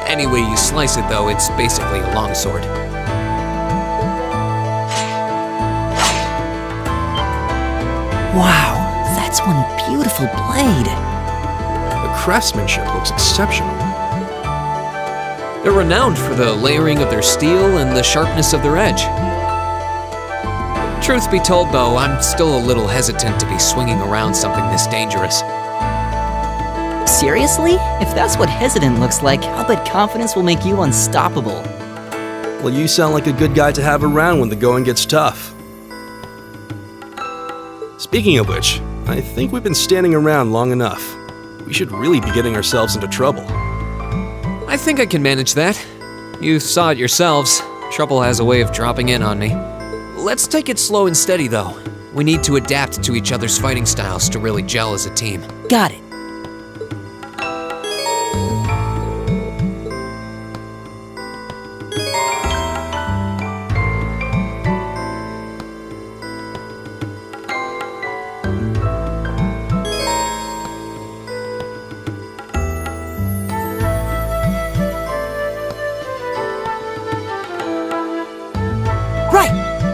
Any way you slice it, though, it's basically a longsword. Wow, that's one beautiful blade. The craftsmanship looks exceptional. They're renowned for the layering of their steel and the sharpness of their edge. Truth be told, though, I'm still a little hesitant to be swinging around something this dangerous. Seriously? If that's what hesitant looks like, I'll bet confidence will make you unstoppable. Well, you sound like a good guy to have around when the going gets tough. Speaking of which, I think we've been standing around long enough. We should really be getting ourselves into trouble. I think I can manage that. You saw it yourselves. Trouble has a way of dropping in on me. Let's take it slow and steady, though. We need to adapt to each other's fighting styles to really gel as a team. Got it.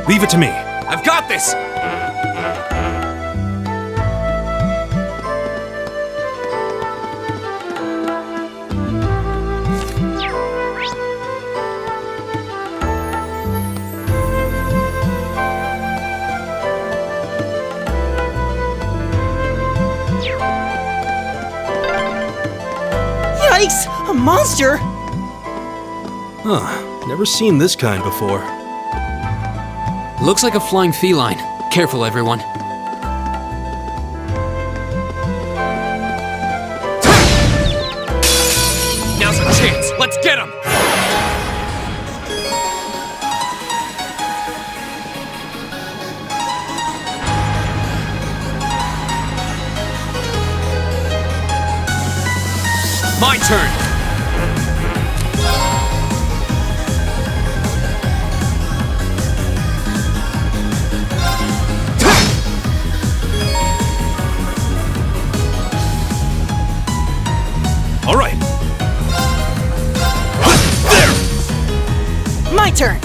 Leave it to me. I've got this! Yikes! A monster! Huh, never seen this kind before. Looks like a flying feline. Careful, everyone. Now's our chance. Let's get him! My turn! All right. There! My turn!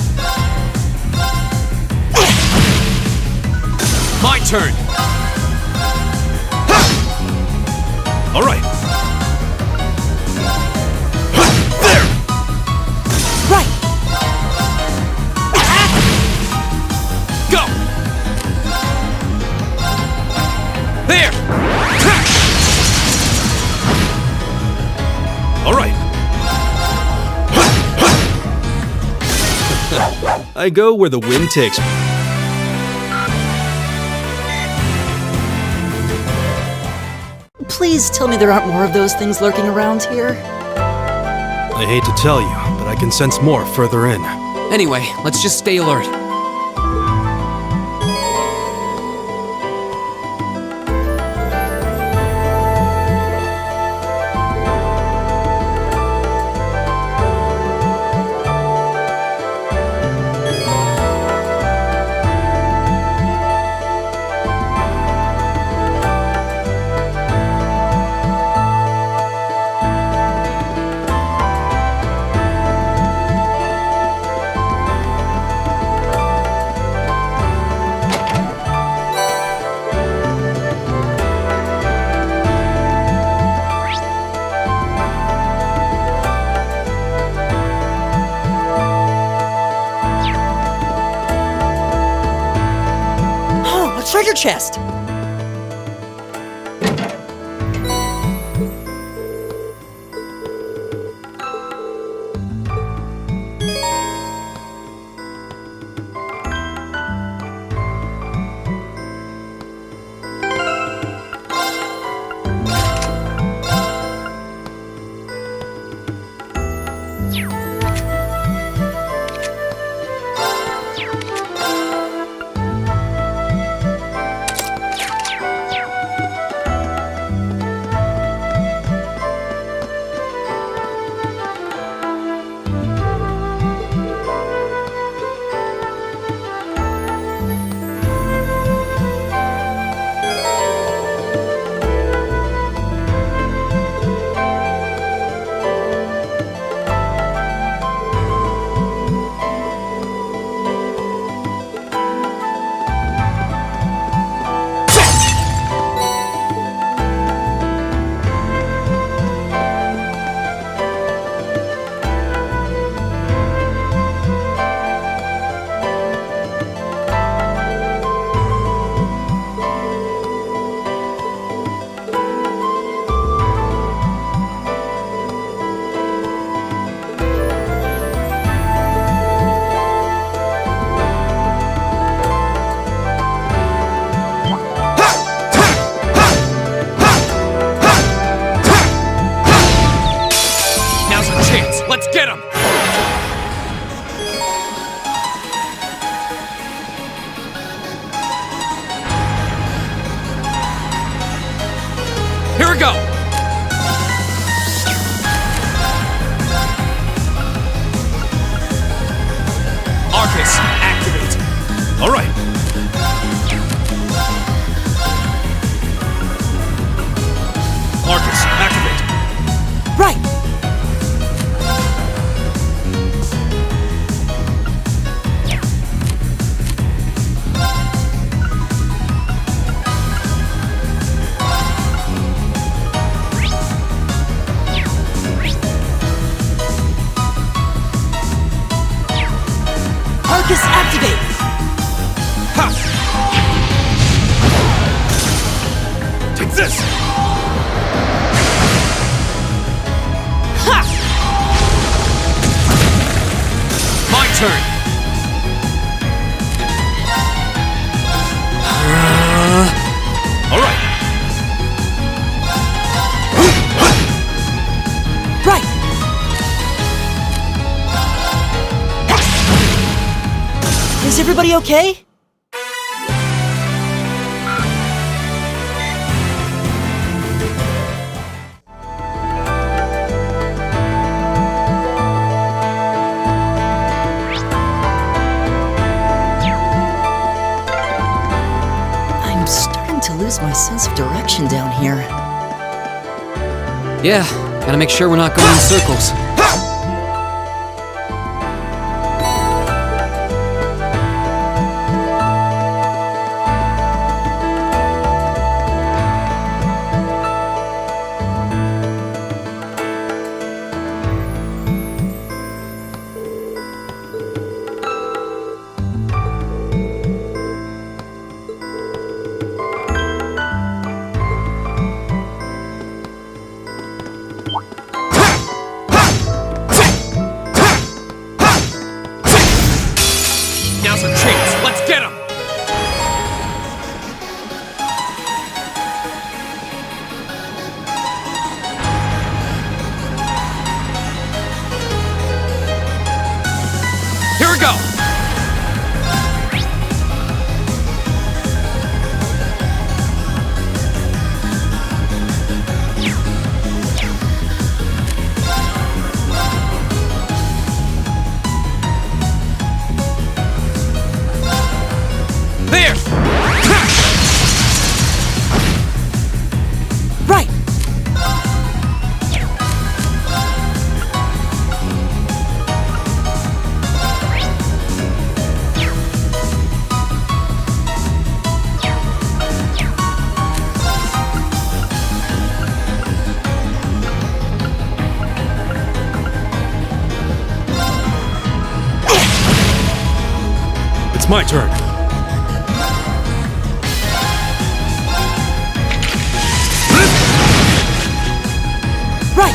My turn! All right. Right! Go! There! All right. I go where the wind takes me. Please tell me there aren't more of those things lurking around here. I hate to tell you, but I can sense more further in. Anyway, let's just stay alert. Treasure chest! Eustace! Ha! My turn! All right. Right! Is everybody okay? I'm starting to lose my sense of direction down here. Yeah, gotta make sure we're not going in circles. Now's our chance. Let's get him! Here we go! There! Right! It's my turn. Right!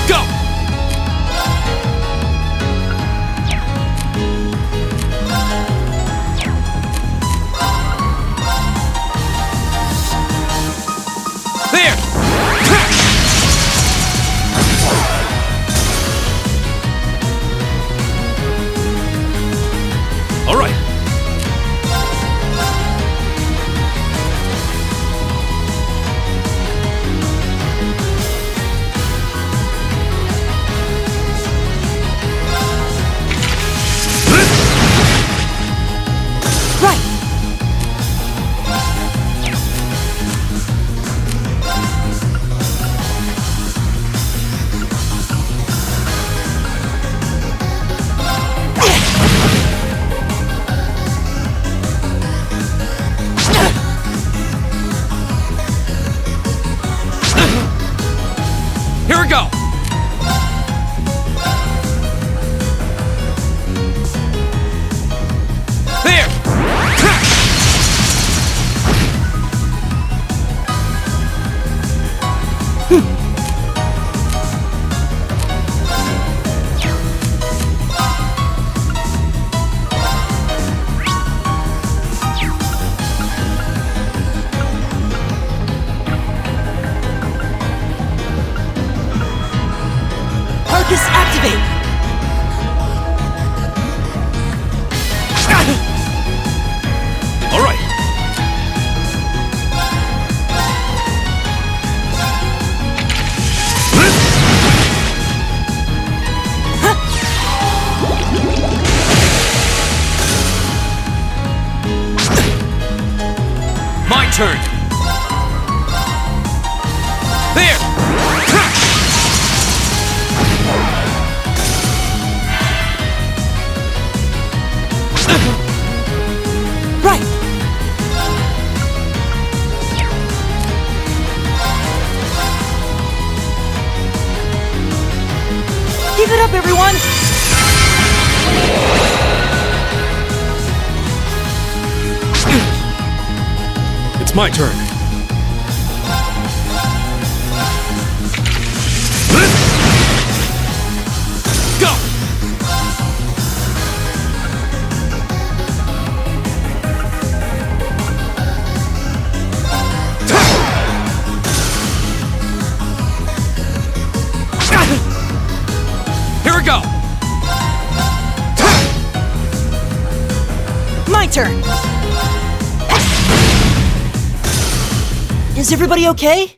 Go! There! All right. Right! Here we go! There! Arcus activate! All right. My turn! There! Right! Give it up, everyone! It's my turn. Go! Here we go! My turn! Is everybody okay?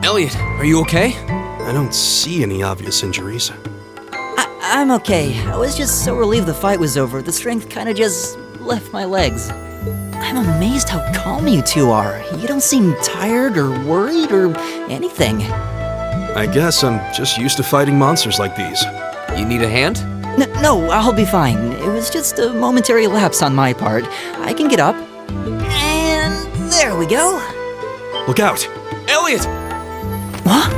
Elliot, are you okay? I don't see any obvious injuries. I'm okay. I was just so relieved the fight was over, the strength kinda just left my legs. I'm amazed how calm you two are. You don't seem tired or worried or anything. I guess I'm just used to fighting monsters like these. You need a hand? No, I'll be fine. It was just a momentary lapse on my part. I can get up. And there we go. Look out! Elliot! Huh?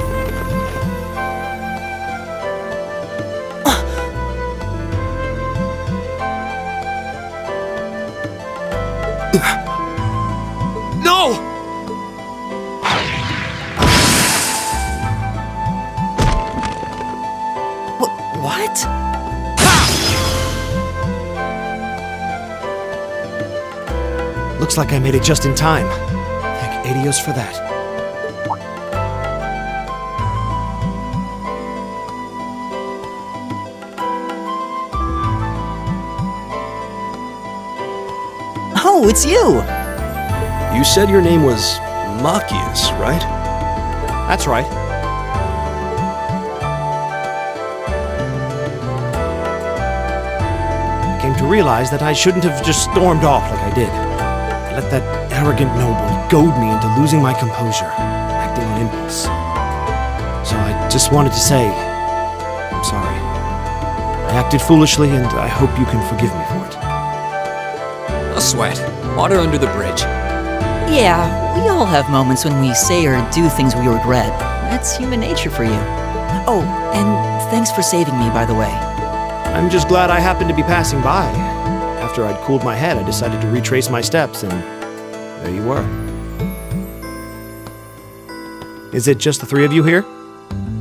No! What? Looks like I made it just in time. Thank Adios for that. Oh, it's you! You said your name was Machias, right? That's right. I came to realize that I shouldn't have just stormed off like I did. I let that arrogant noble goad me into losing my composure, acting on impulse. So I just wanted to say, I'm sorry. I acted foolishly, and I hope you can forgive me for it. No sweat. Water under the bridge. Yeah, we all have moments when we say or do things we regret. That's human nature for you. Oh, and thanks for saving me, by the way. I'm just glad I happened to be passing by. After I'd cooled my head, I decided to retrace my steps, and there you were. Is it just the three of you here?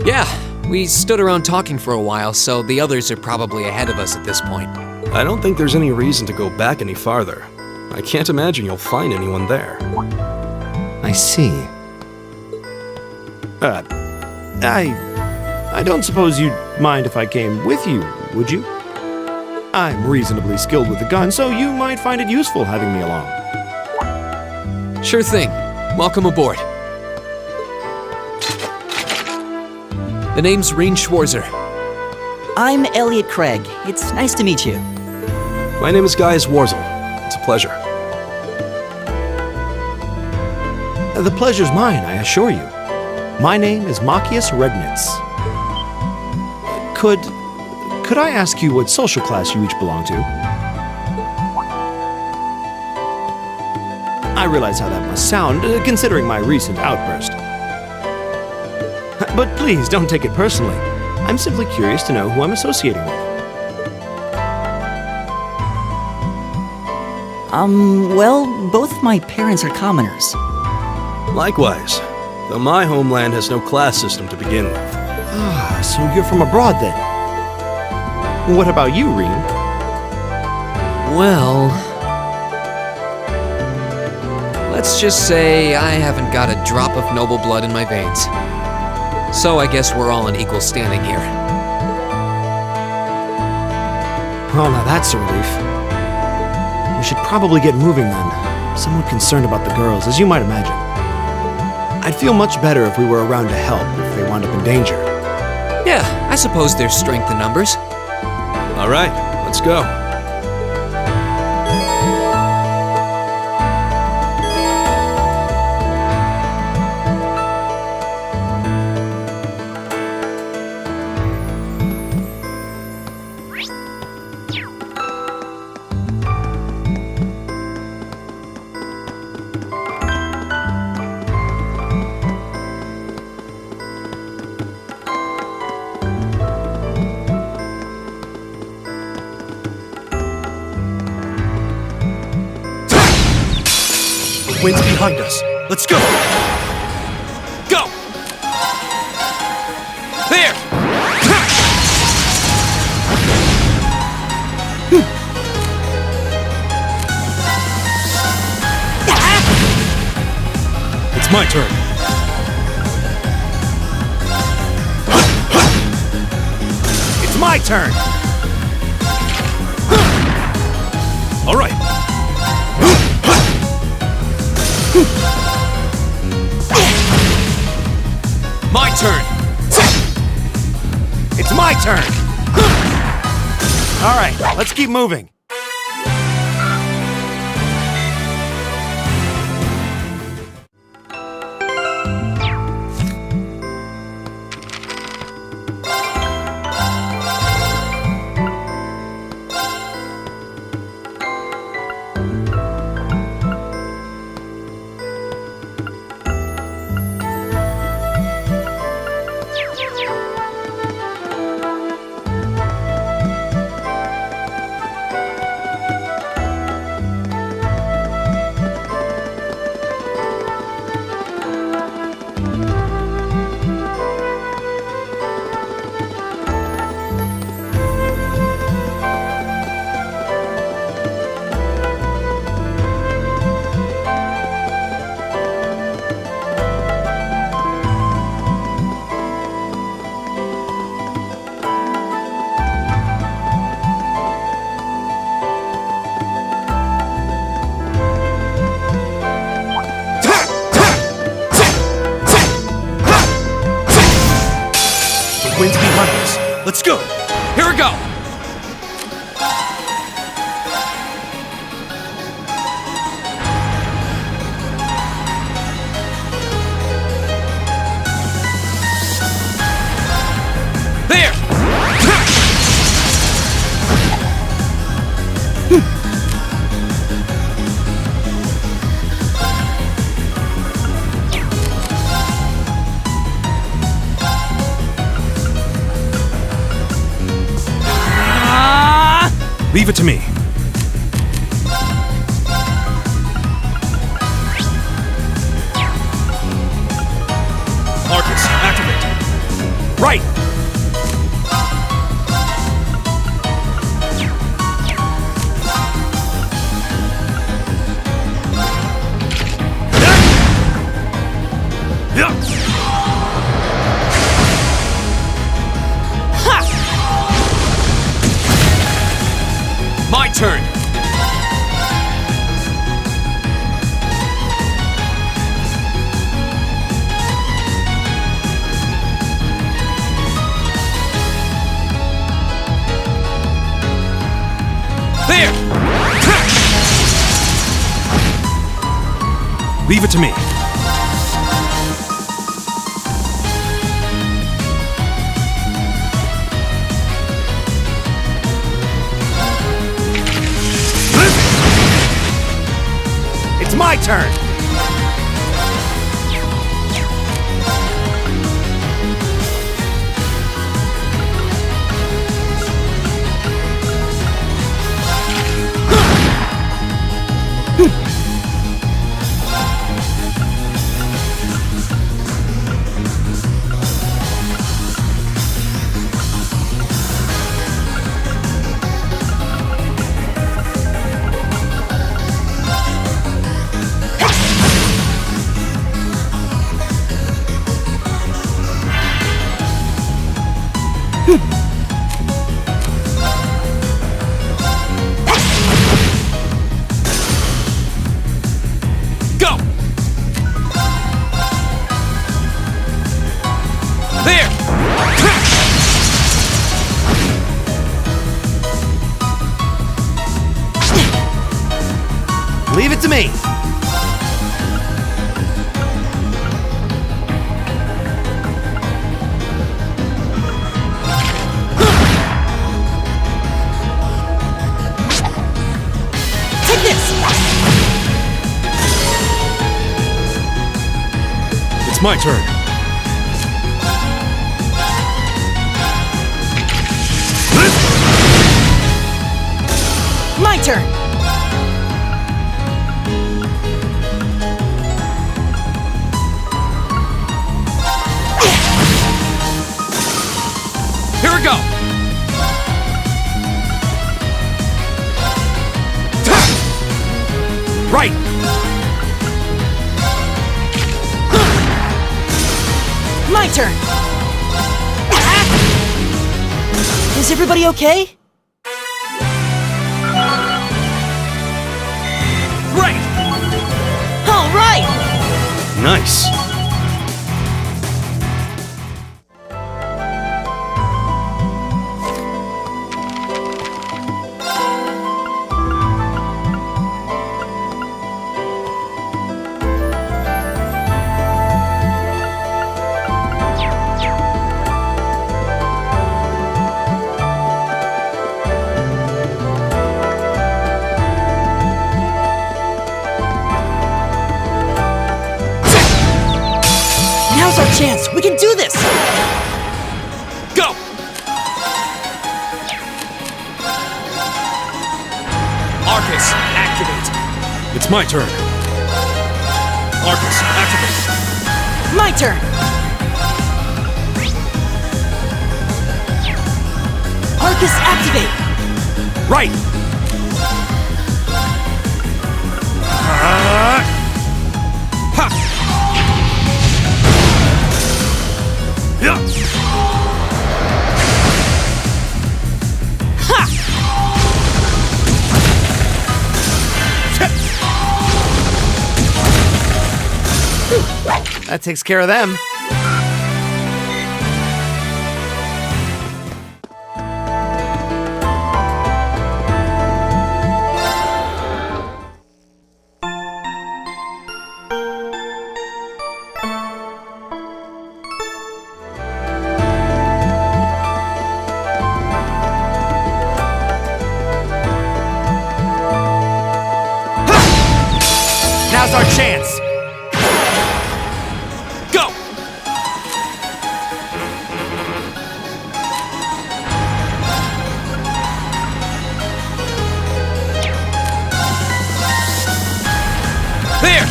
Yeah, we stood around talking for a while, so the others are probably ahead of us at this point. I don't think there's any reason to go back any farther. I can't imagine you'll find anyone there. I see. I don't suppose you'd mind if I came with you, would you? I'm reasonably skilled with the gun, so you might find it useful having me along. Sure thing. Welcome aboard. The name's Rean Schwarzer. I'm Elliot Craig. It's nice to meet you. My name is Gaius Warzel. It's a pleasure. The pleasure's mine, I assure you. My name is Machias Regnitz. Could I ask you what social class you each belong to? I realize how that must sound, considering my recent outburst. But please, don't take it personally. I'm simply curious to know who I'm associating with. Well, both my parents are commoners. Likewise, though my homeland has no class system to begin with. Ah, so you're from abroad then? What about you, Rean? Well, let's just say I haven't got a drop of noble blood in my veins. So I guess we're all in equal standing here. Oh, now that's a relief. We should probably get moving then. I'm somewhat concerned about the girls, as you might imagine. I'd feel much better if we were around to help if they wound up in danger. Yeah, I suppose there's strength in numbers. All right, let's go. Wind's behind us. Let's go! Go! There! It's my turn. It's my turn! All right. My turn! It's my turn! All right, let's keep moving. Wind's behind us. Let's go! Here we go! There! Leave it to me. Marcus, activate. Right! My turn! There! Leave it to me. It's my turn! Go! There! Leave it to me. Take this! It's my turn. My turn! we go! Right! My turn! Is everybody okay? Great! All right! Nice. Now's our chance! We can do this! Go! Arcus, activate! It's my turn. Arcus, activate! My turn! Arcus, activate! Right! Ha! Yeah! Ha! That takes care of them. Now's our chance! Go! There!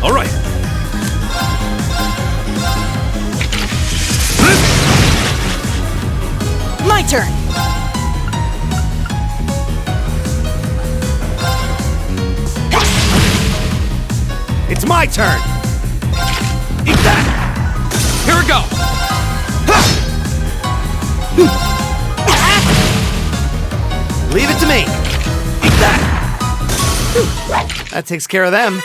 All right. My turn! It's my turn! Eat that! Here we go! Leave it to me. Eat that! That takes care of them.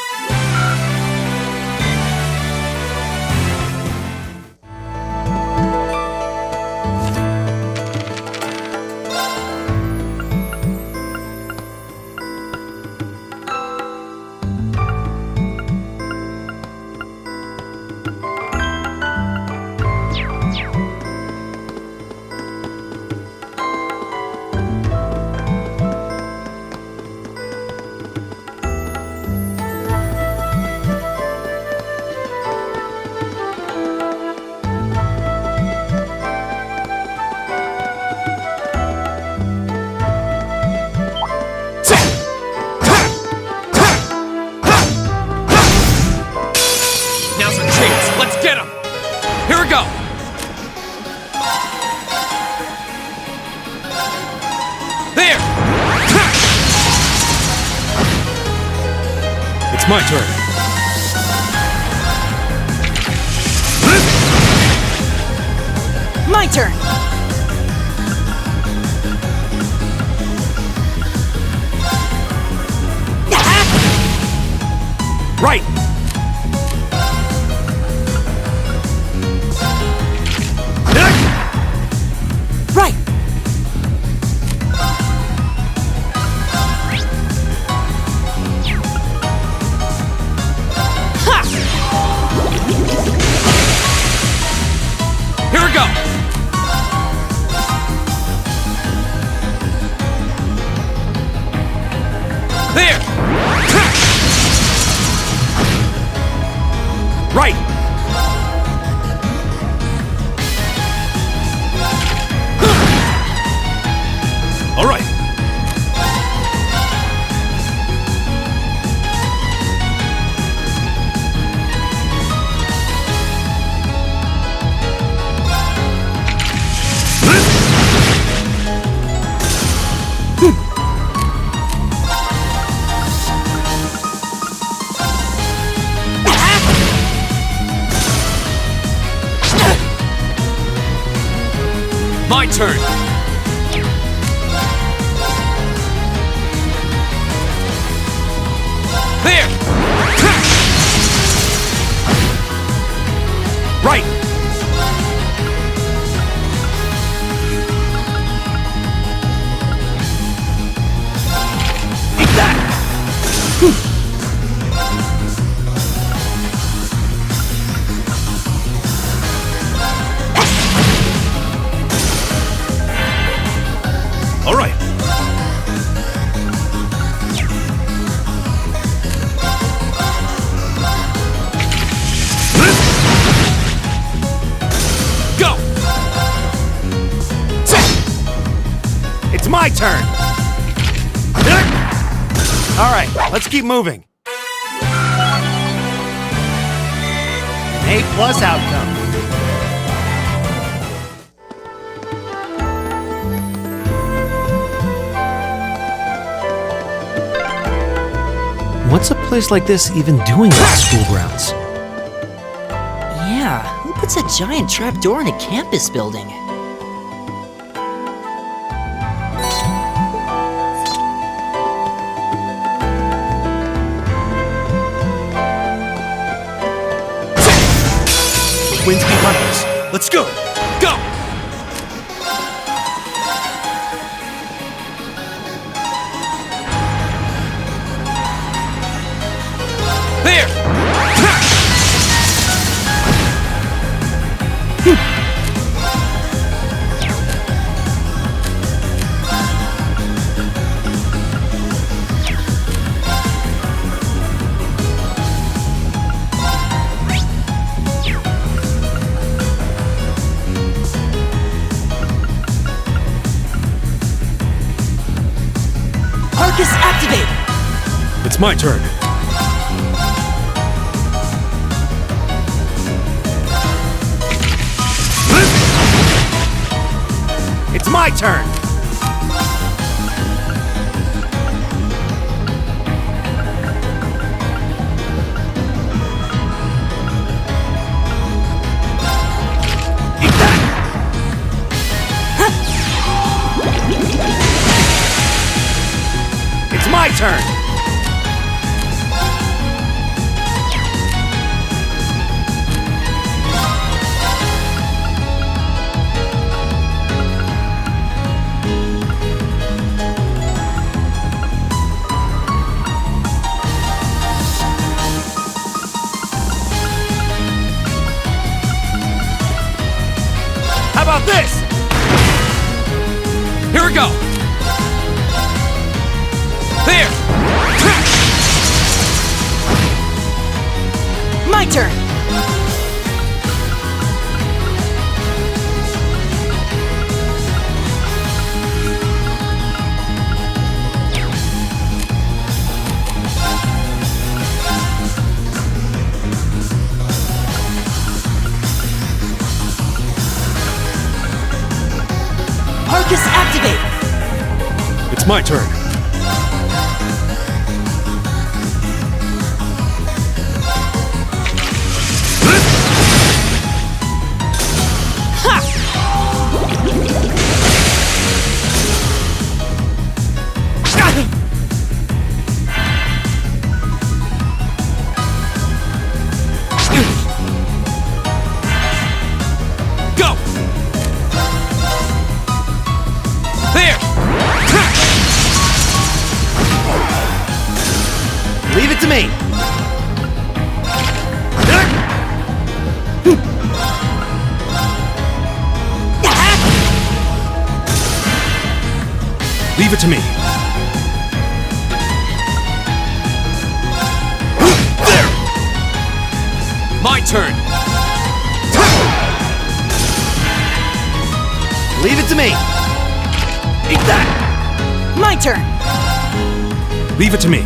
My turn. My turn. Right. Right. Here we go! There! My turn! There! Right! Eat that! All right. Go! It's my turn! Alright, let's keep moving. An A+ outcome. What's a place like this even doing on school grounds? Yeah, who puts a giant trapdoor in a campus building? Winds behind us. Let's go! Go! There! Arcus activate! It's my turn. It's my turn! Eat that! It's my turn! How about this? Here we go! There! My turn! Arcus activate! It's my turn. Go! There! Leave it to me! Leave it to me. There! My turn! Leave it to me! Eat that! My turn! Leave it to me.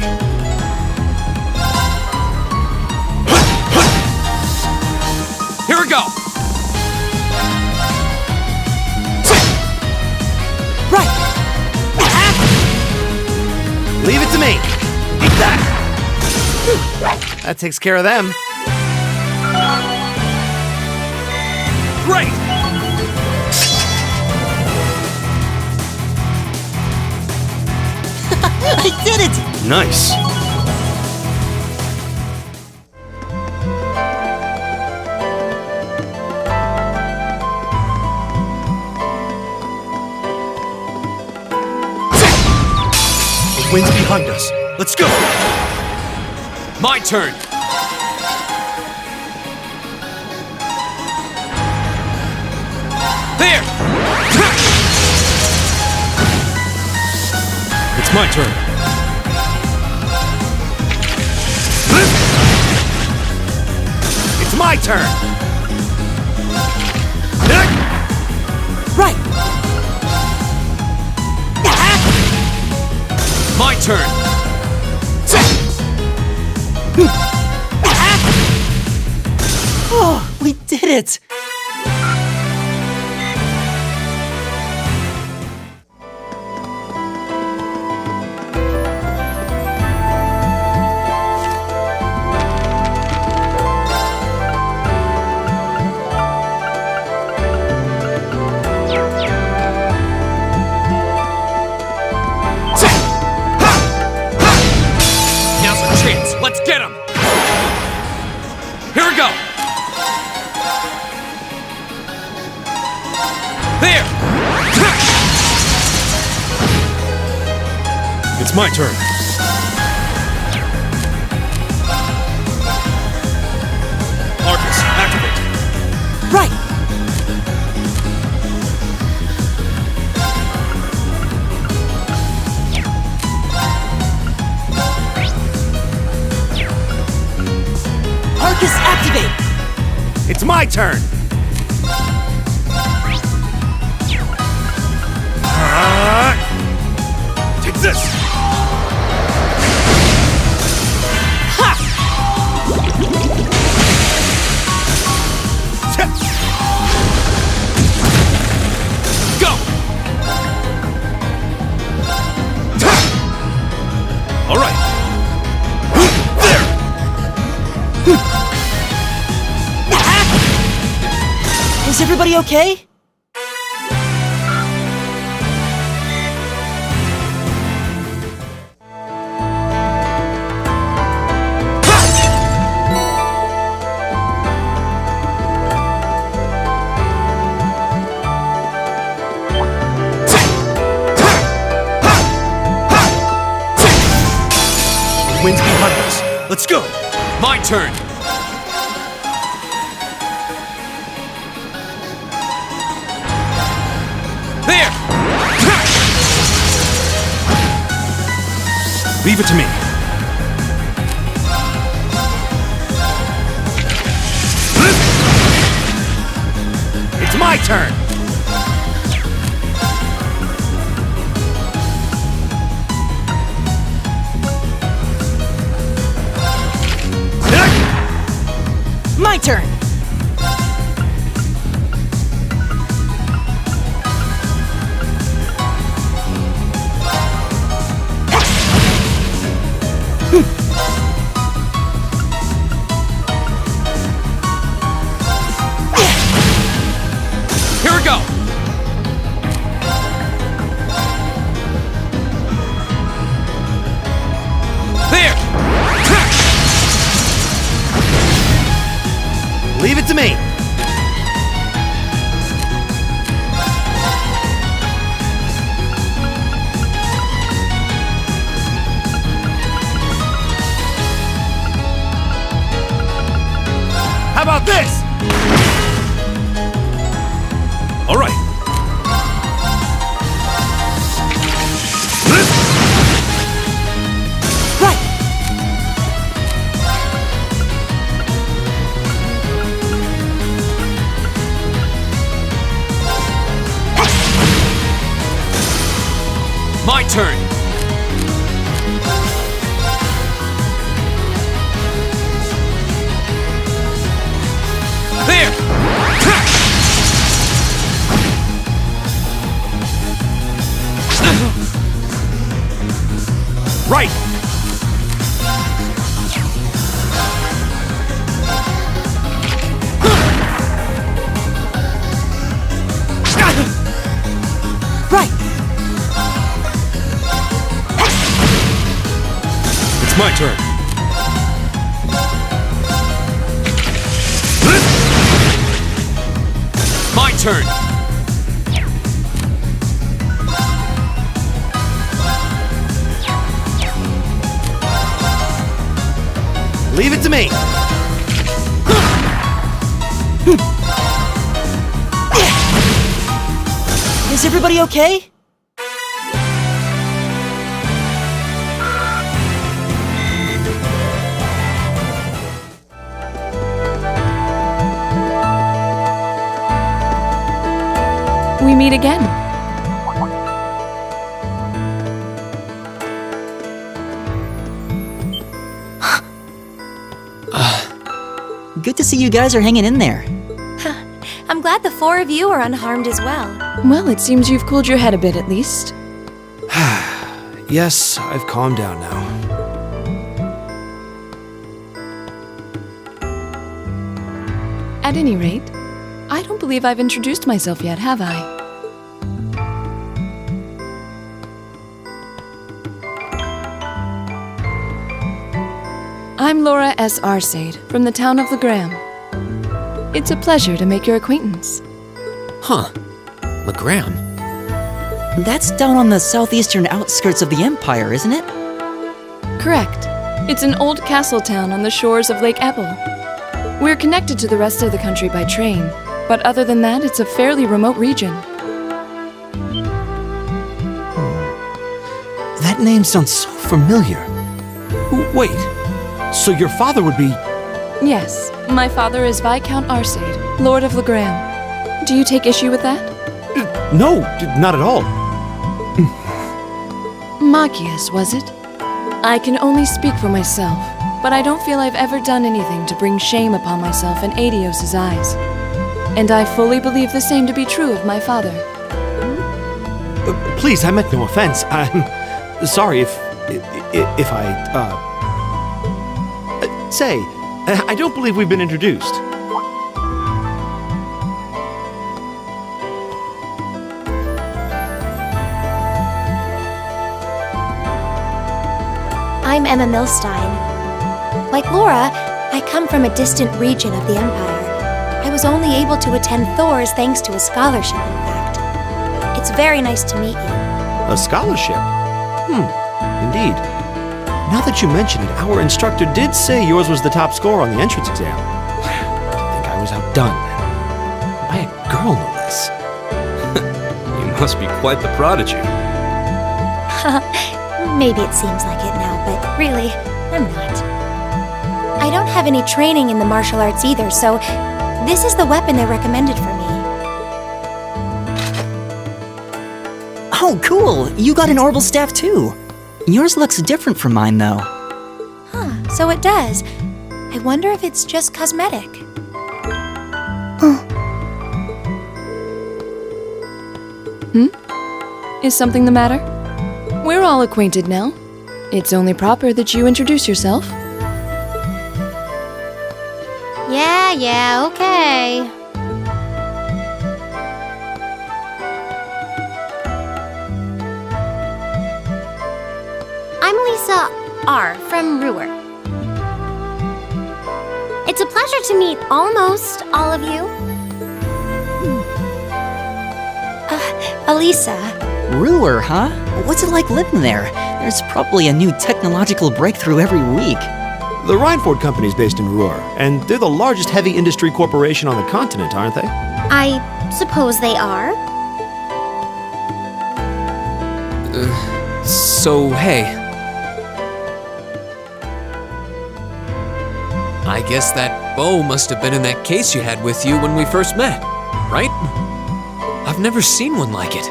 Here we go! Right! Leave it to me! Eat that! That takes care of them. Great! I did it! Nice. The wind's behind us. Let's go! My turn! There! It's my turn. It's my turn! Right! My turn! Oh, we did it! Now's our chance! Let's get him! Here we go! There! It's my turn. Arcus, activate. Right! Arcus, activate! It's my turn! Take this! Ha! Go! All right. Is everybody okay? Wind's behind us. Let's go. My turn! There! Leave it to me. It's my turn! My turn! Here we go! There! Leave it to me! How about this? All right. Right! My turn! There! Right! Right! It's my turn. My turn! Leave it to me. Is everybody okay? We meet again. Good to see you guys are hanging in there. I'm glad the four of you are unharmed as well. Well, it seems you've cooled your head a bit at least. Yes, I've calmed down now. At any rate, I don't believe I've introduced myself yet, have I? I'm Laura S. Arcade, from the town of Legram. It's a pleasure to make your acquaintance. Huh. Legram? That's down on the southeastern outskirts of the Empire, isn't it? Correct. It's an old castle town on the shores of Lake Ebble. We're connected to the rest of the country by train, but other than that, it's a fairly remote region. That name sounds so familiar. Wait, so your father would be... Yes, my father is Viscount Arcade, Lord of Legram. Do you take issue with that? No, not at all. Machias, was it? I can only speak for myself, but I don't feel I've ever done anything to bring shame upon myself in Adios's eyes. And I fully believe the same to be true of my father. Please, I meant no offense. I'm sorry if I, say, I don't believe we've been introduced. I'm Emma Milstein. Like Laura, I come from a distant region of the Empire. I was only able to attend Thor's thanks to a scholarship, in fact. It's very nice to meet you. A scholarship? Indeed. Now that you mention it, our instructor did say yours was the top score on the entrance exam. I think I was outdone. By a girl, no less. You must be quite the prodigy. Maybe it seems like it now, but really, I'm not. I don't have any training in the martial arts either, so this is the weapon they recommended for me. Oh, cool! You got an Orbal staff too. Yours looks different from mine, though. Huh, so it does. I wonder if it's just cosmetic. Is something the matter? We're all acquainted now. It's only proper that you introduce yourself. Yeah, okay. I'm Lisa R. from Ruhr. It's a pleasure to meet almost all of you. Elisa. Ruhr, huh? What's it like living there? There's probably a new technological breakthrough every week. The Reinford Company's based in Ruhr, and they're the largest heavy industry corporation on the continent, aren't they? I suppose they are. So, hey. I guess that bow must have been in that case you had with you when we first met, right? I've never seen one like it.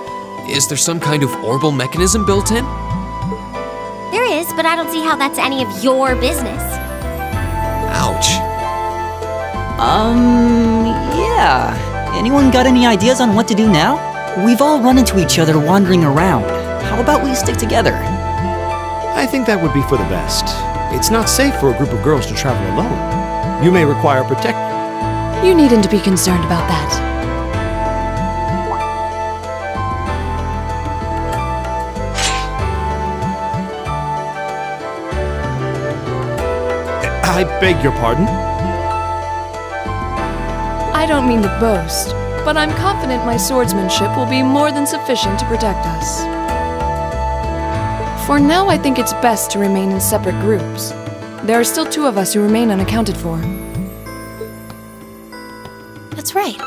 Is there some kind of Orbal mechanism built in? There is, but I don't see how that's any of your business. Ouch. Yeah. Anyone got any ideas on what to do now? We've all run into each other wandering around. How about we stick together? I think that would be for the best. It's not safe for a group of girls to travel alone. You may require protection. You needn't be concerned about that. I beg your pardon? I don't mean to boast, but I'm confident my swordsmanship will be more than sufficient to protect us. For now, I think it's best to remain in separate groups. There are still 2 of us who remain unaccounted for. That's right.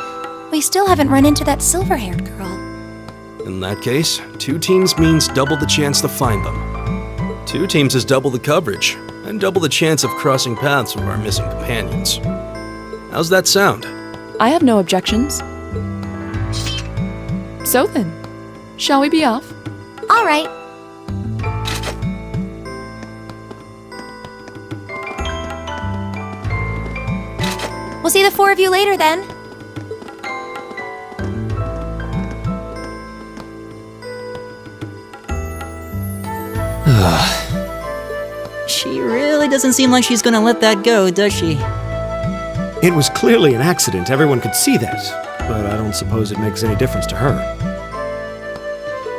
We still haven't run into that silver-haired girl. In that case, 2 teams means double the chance to find them. 2 teams is double the coverage, and double the chance of crossing paths with our missing companions. How's that sound? I have no objections. So then, shall we be off? All right. We'll see the 4 of you later then. She really doesn't seem like she's gonna let that go, does she? It was clearly an accident, everyone could see that, but I don't suppose it makes any difference to her.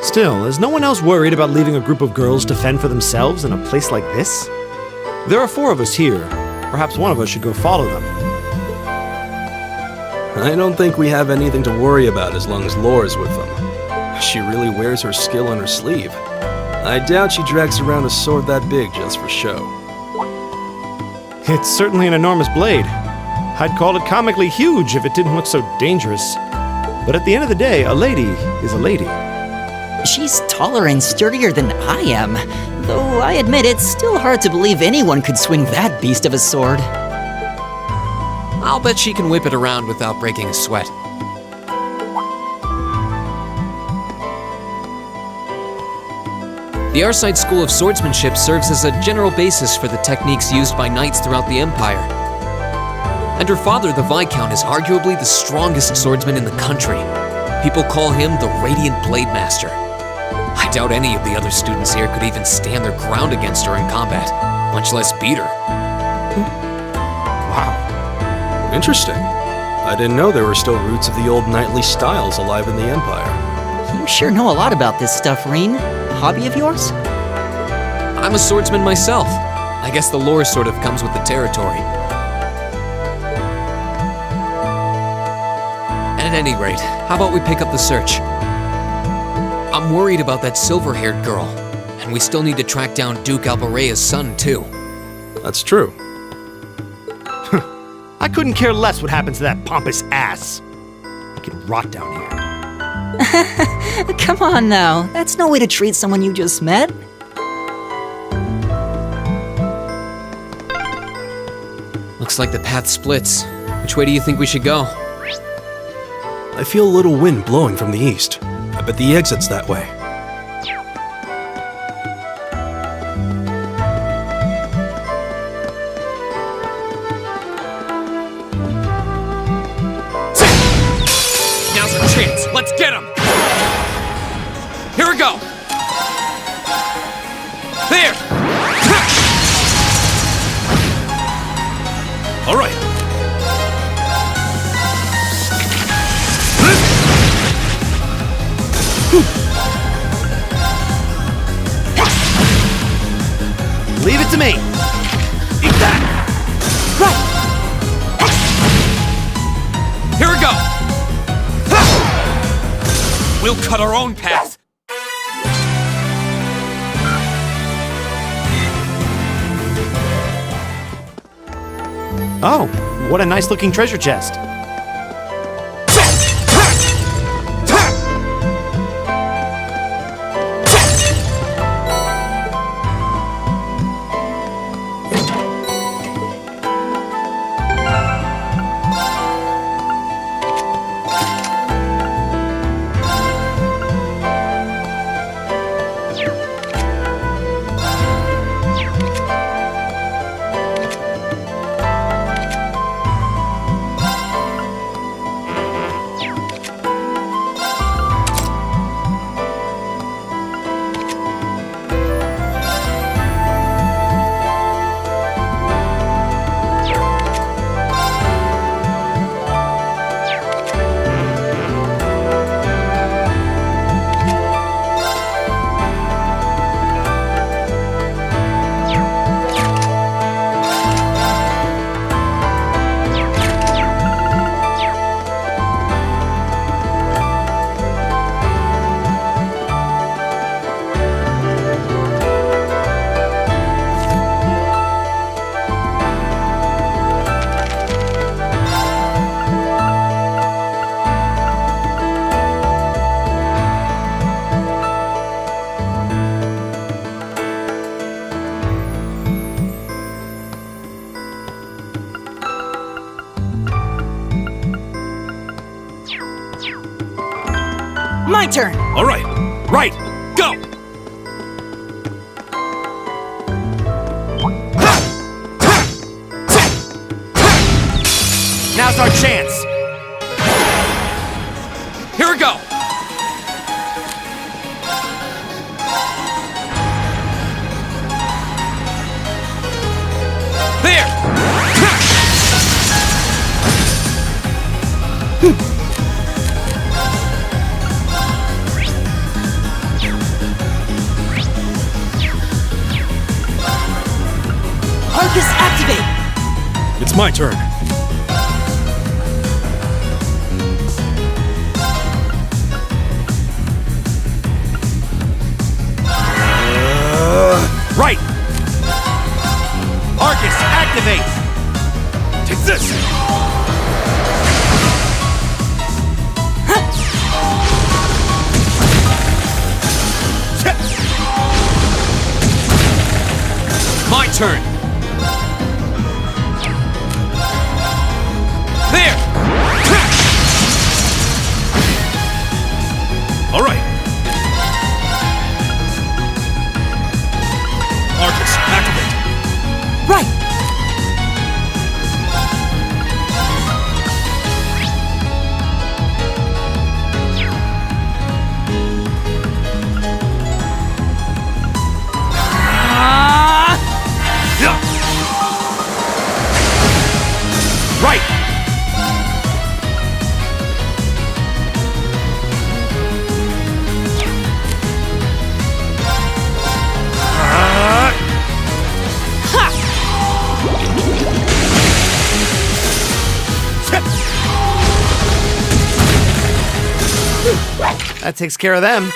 Still, is no one else worried about leaving a group of girls to fend for themselves in a place like this? There are 4 of us here. Perhaps one of us should go follow them. I don't think we have anything to worry about as long as Laura's with them. She really wears her skill on her sleeve. I doubt she drags around a sword that big just for show. It's certainly an enormous blade. I'd call it comically huge if it didn't look so dangerous. But at the end of the day, a lady is a lady. She's taller and sturdier than I am, though I admit it's still hard to believe anyone could swing that beast of a sword. I'll bet she can whip it around without breaking a sweat. The Arside School of Swordsmanship serves as a general basis for the techniques used by knights throughout the Empire. And her father, the Viscount, is arguably the strongest swordsman in the country. People call him the Radiant Blade Master. I doubt any of the other students here could even stand their ground against her in combat, much less beat her. Wow. Interesting. I didn't know there were still roots of the old knightly styles alive in the Empire. You sure know a lot about this stuff, Reen. Hobby of yours? I'm a swordsman myself. I guess the lore sort of comes with the territory. And at any rate, how about we pick up the search? I'm worried about that silver-haired girl, and we still need to track down Duke Albarea's son, too. That's true. I couldn't care less what happens to that pompous ass. He can rot down here. Come on now, that's no way to treat someone you just met. Looks like the path splits. Which way do you think we should go? I feel a little wind blowing from the east. I bet the exit's that way. Now's our chance. Let's get him. Here we go. There. All right. Leave it to me. Eat that. Right. Here we go. We'll cut our own path. Oh, what a nice looking treasure chest. my turn! All right. Right. Go! Now's our chance! Here we go! There! Arcus, activate! It's my turn. Right! Arcus, activate! Take this! My turn! There! All right. Arcus, activate! Right! Right! That takes care of them.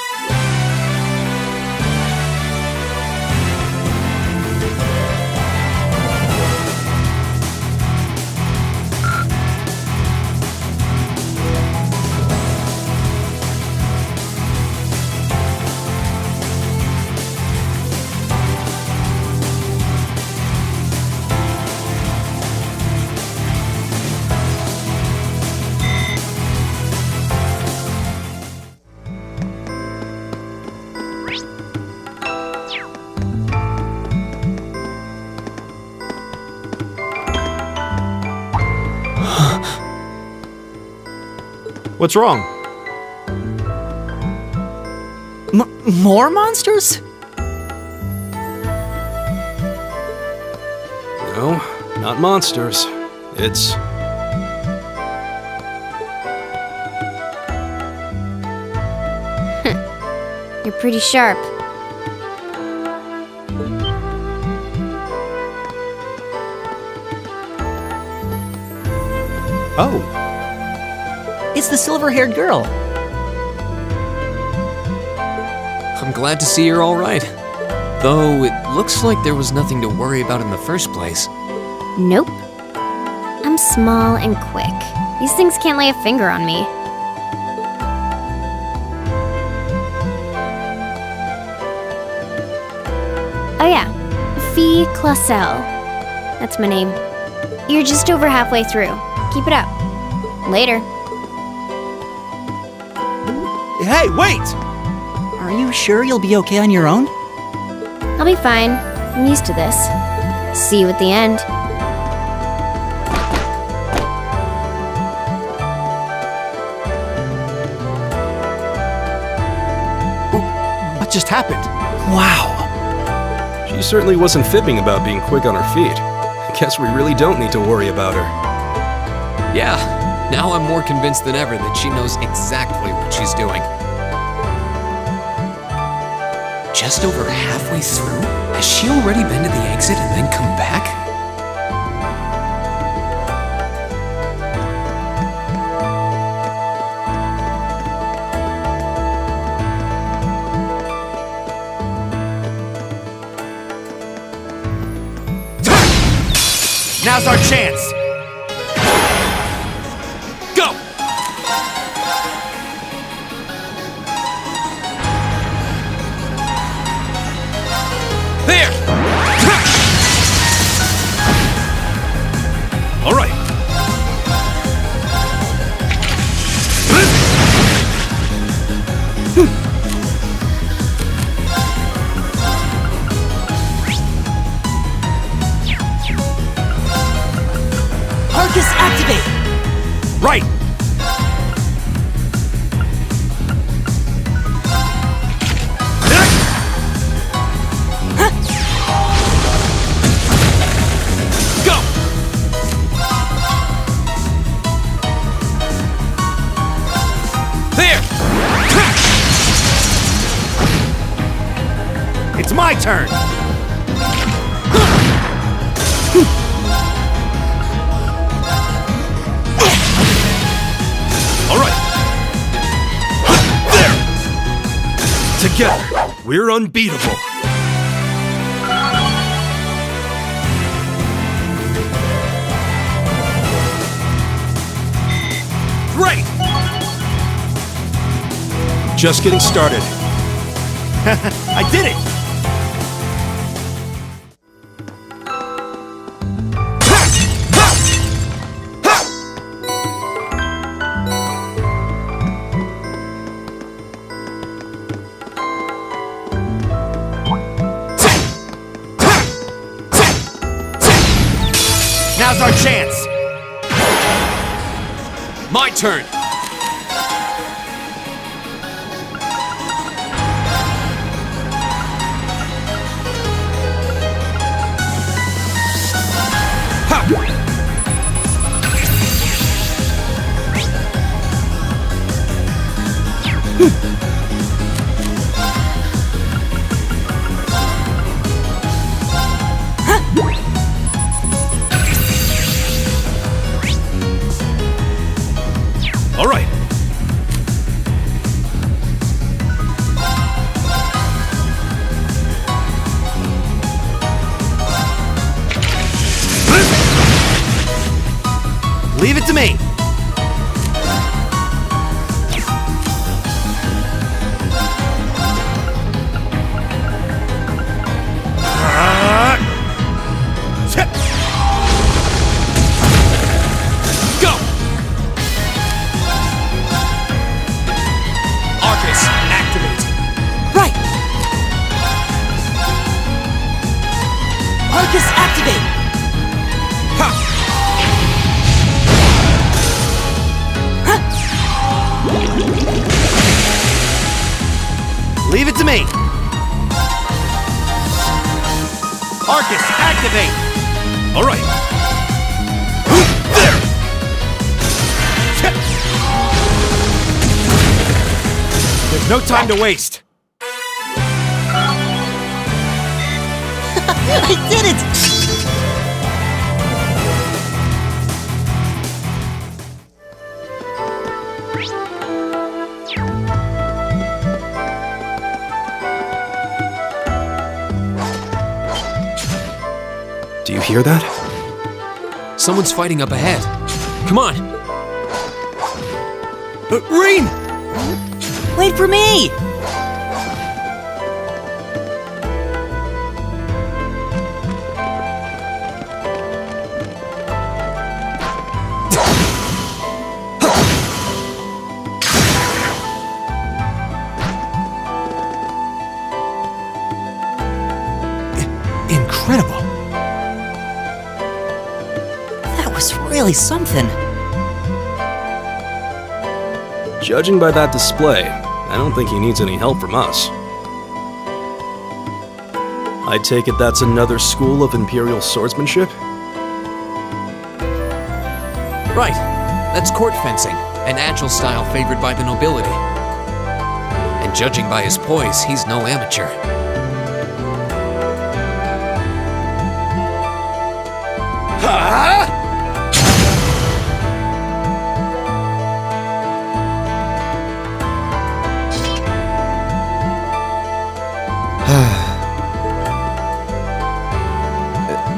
What's wrong? More monsters? No, not monsters. It's... You're pretty sharp. Oh. It's the silver-haired girl. I'm glad to see you're all right. Though it looks like there was nothing to worry about in the first place. Nope. I'm small and quick. These things can't lay a finger on me. Oh yeah, Fee Clausel. That's my name. You're just over halfway through. Keep it up. Later. Hey, wait! Are you sure you'll be okay on your own? I'll be fine. I'm used to this. See you at the end. What just happened? Wow. She certainly wasn't fibbing about being quick on her feet. Guess we really don't need to worry about her. Yeah, now I'm more convinced than ever that she knows exactly what she's doing. Just over halfway through? Has she already been to the exit and then come back? Now's our chance! Go! There! All right. Right! Go! There! It's my turn! All right. There! Together, we're unbeatable. Great! Just getting started. I did it! Now's our chance! My turn! All right. Leave it to me. Go! Arcus, activate. Right! Arcus, activate! Leave it to me! Arcus, activate! All right. There's no time to waste. I did it! Do you hear that? Someone's fighting up ahead. Come on! Reem! Wait for me! Incredible. That was really something. Judging by that display, I don't think he needs any help from us. I take it that's another school of Imperial swordsmanship? Right. That's court fencing, an agile style favored by the nobility. And judging by his poise, he's no amateur.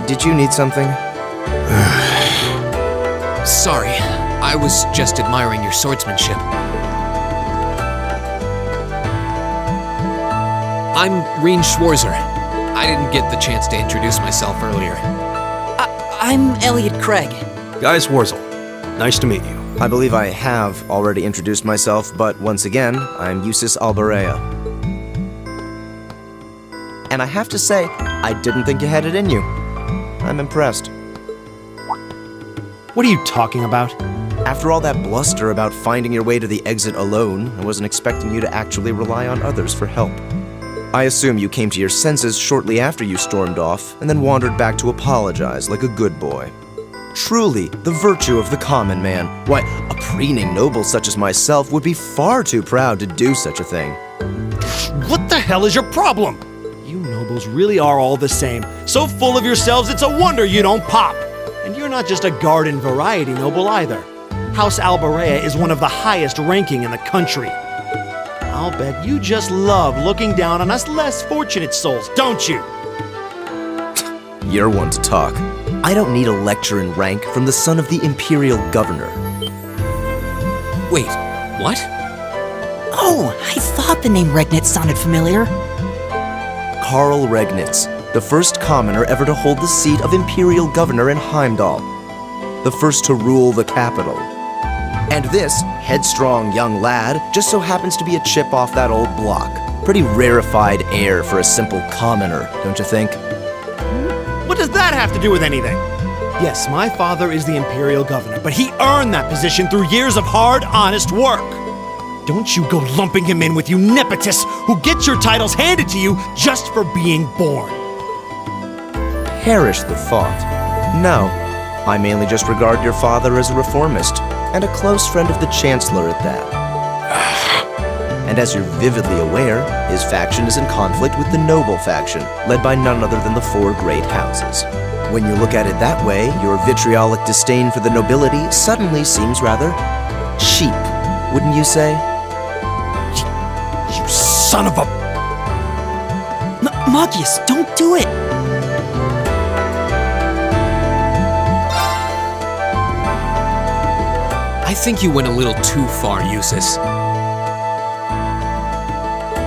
Did you need something? Sorry, I was just admiring your swordsmanship. I'm Rean Schwarzer. I didn't get the chance to introduce myself earlier. I'm Elliot Craig. Guys Warzel, nice to meet you. I believe I have already introduced myself, but once again, I'm Eustace Alberea. And I have to say, I didn't think you had it in you. I'm impressed. What are you talking about? After all that bluster about finding your way to the exit alone, I wasn't expecting you to actually rely on others for help. I assume you came to your senses shortly after you stormed off, and then wandered back to apologize like a good boy. Truly, the virtue of the common man. Why, a preening noble such as myself would be far too proud to do such a thing. What the hell is your problem? You nobles really are all the same. So full of yourselves, it's a wonder you don't pop. And you're not just a garden variety noble either. House Bareahard is one of the highest ranking in the country. I'll bet you just love looking down on us less fortunate souls, don't you? You're one to talk. I don't need a lecture in rank from the son of the Imperial Governor. Wait, what? Oh, I thought the name Regnitz sounded familiar. Karl Regnitz, the first commoner ever to hold the seat of Imperial Governor in Heimdall. The first to rule the capital. And this headstrong young lad just so happens to be a chip off that old block. Pretty rarefied air for a simple commoner, don't you think? What does that have to do with anything? Yes, my father is the Imperial Governor, but he earned that position through years of hard, honest work. Don't you go lumping him in with you nepotists who get your titles handed to you just for being born. Perish the thought. No, I mainly just regard your father as a reformist, and a close friend of the Chancellor at that. And as you're vividly aware, his faction is in conflict with the noble faction, led by none other than the four great houses. When you look at it that way, your vitriolic disdain for the nobility suddenly seems rather cheap, wouldn't you say? You son of a... Magius, don't do it! I think you went a little too far, Eustace.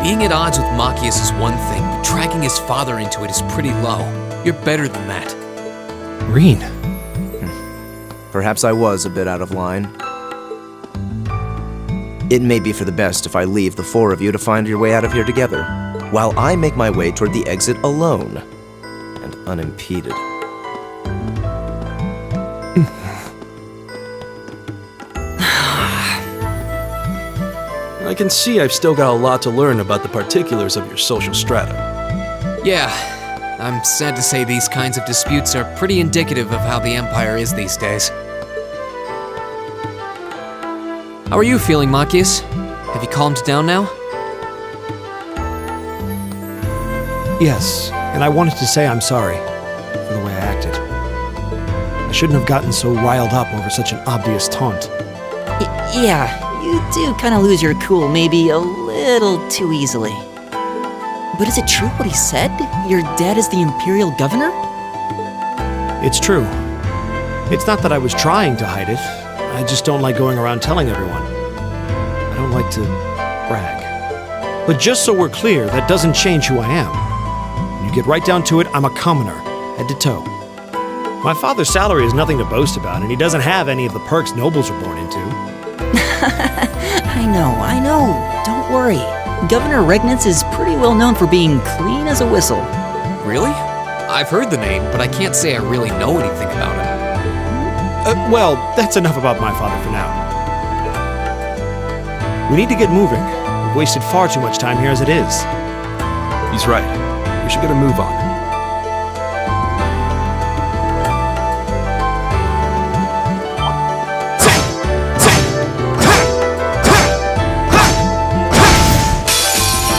Being at odds with Machias is one thing, but dragging his father into it is pretty low. You're better than that. Reen. Perhaps I was a bit out of line. It may be for the best if I leave the four of you to find your way out of here together, while I make my way toward the exit alone and unimpeded. I can see I've still got a lot to learn about the particulars of your social strata. Yeah, I'm sad to say these kinds of disputes are pretty indicative of how the Empire is these days. How are you feeling, Machias? Have you calmed down now? Yes, and I wanted to say I'm sorry for the way I acted. I shouldn't have gotten so riled up over such an obvious taunt. Yeah, you do kind of lose your cool maybe a little too easily. But is it true what he said? Your dad is the Imperial Governor? It's true. It's not that I was trying to hide it. I just don't like going around telling everyone. I don't like to brag. But just so we're clear, that doesn't change who I am. When you get right down to it, I'm a commoner, head to toe. My father's salary is nothing to boast about, and he doesn't have any of the perks nobles are born into. I know. Don't worry. Governor Regnitz is pretty well known for being clean as a whistle. Really? I've heard the name, but I can't say I really know anything about him. Well, that's enough about my father for now. We need to get moving. We've wasted far too much time here as it is. He's right. We should get a move on.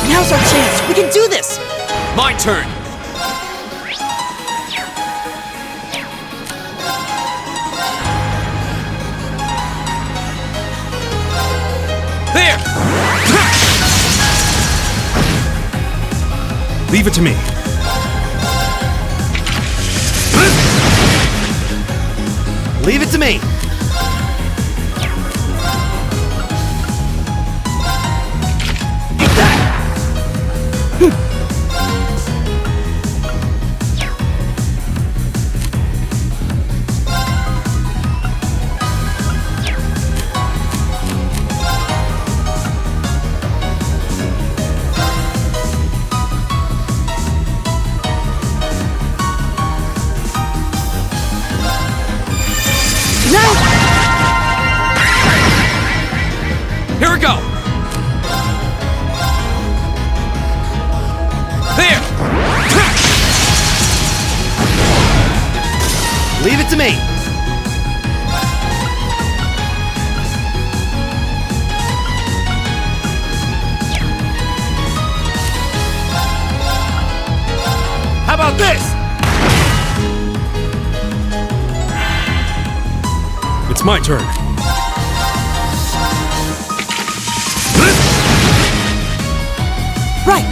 Now's our chance. We can do this. My turn. There! Leave it to me. Leave it to me. Eat that. Now! There! Leave it to me! How about this? It's my turn. Right!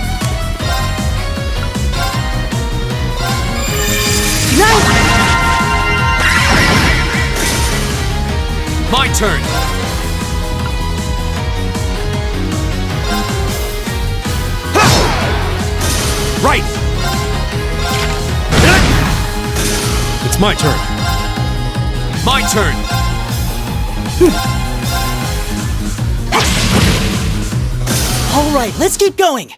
My turn! Right! It's my turn. My turn! All right, let's keep going!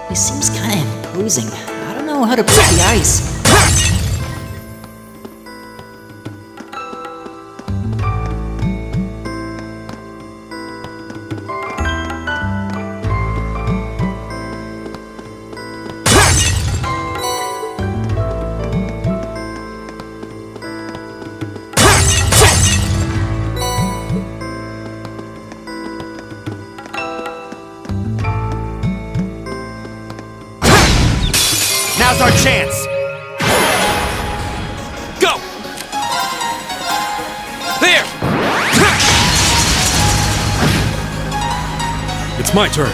He seems kind of imposing. I don't know how to break the ice. Now's our chance! Go! There! It's my turn.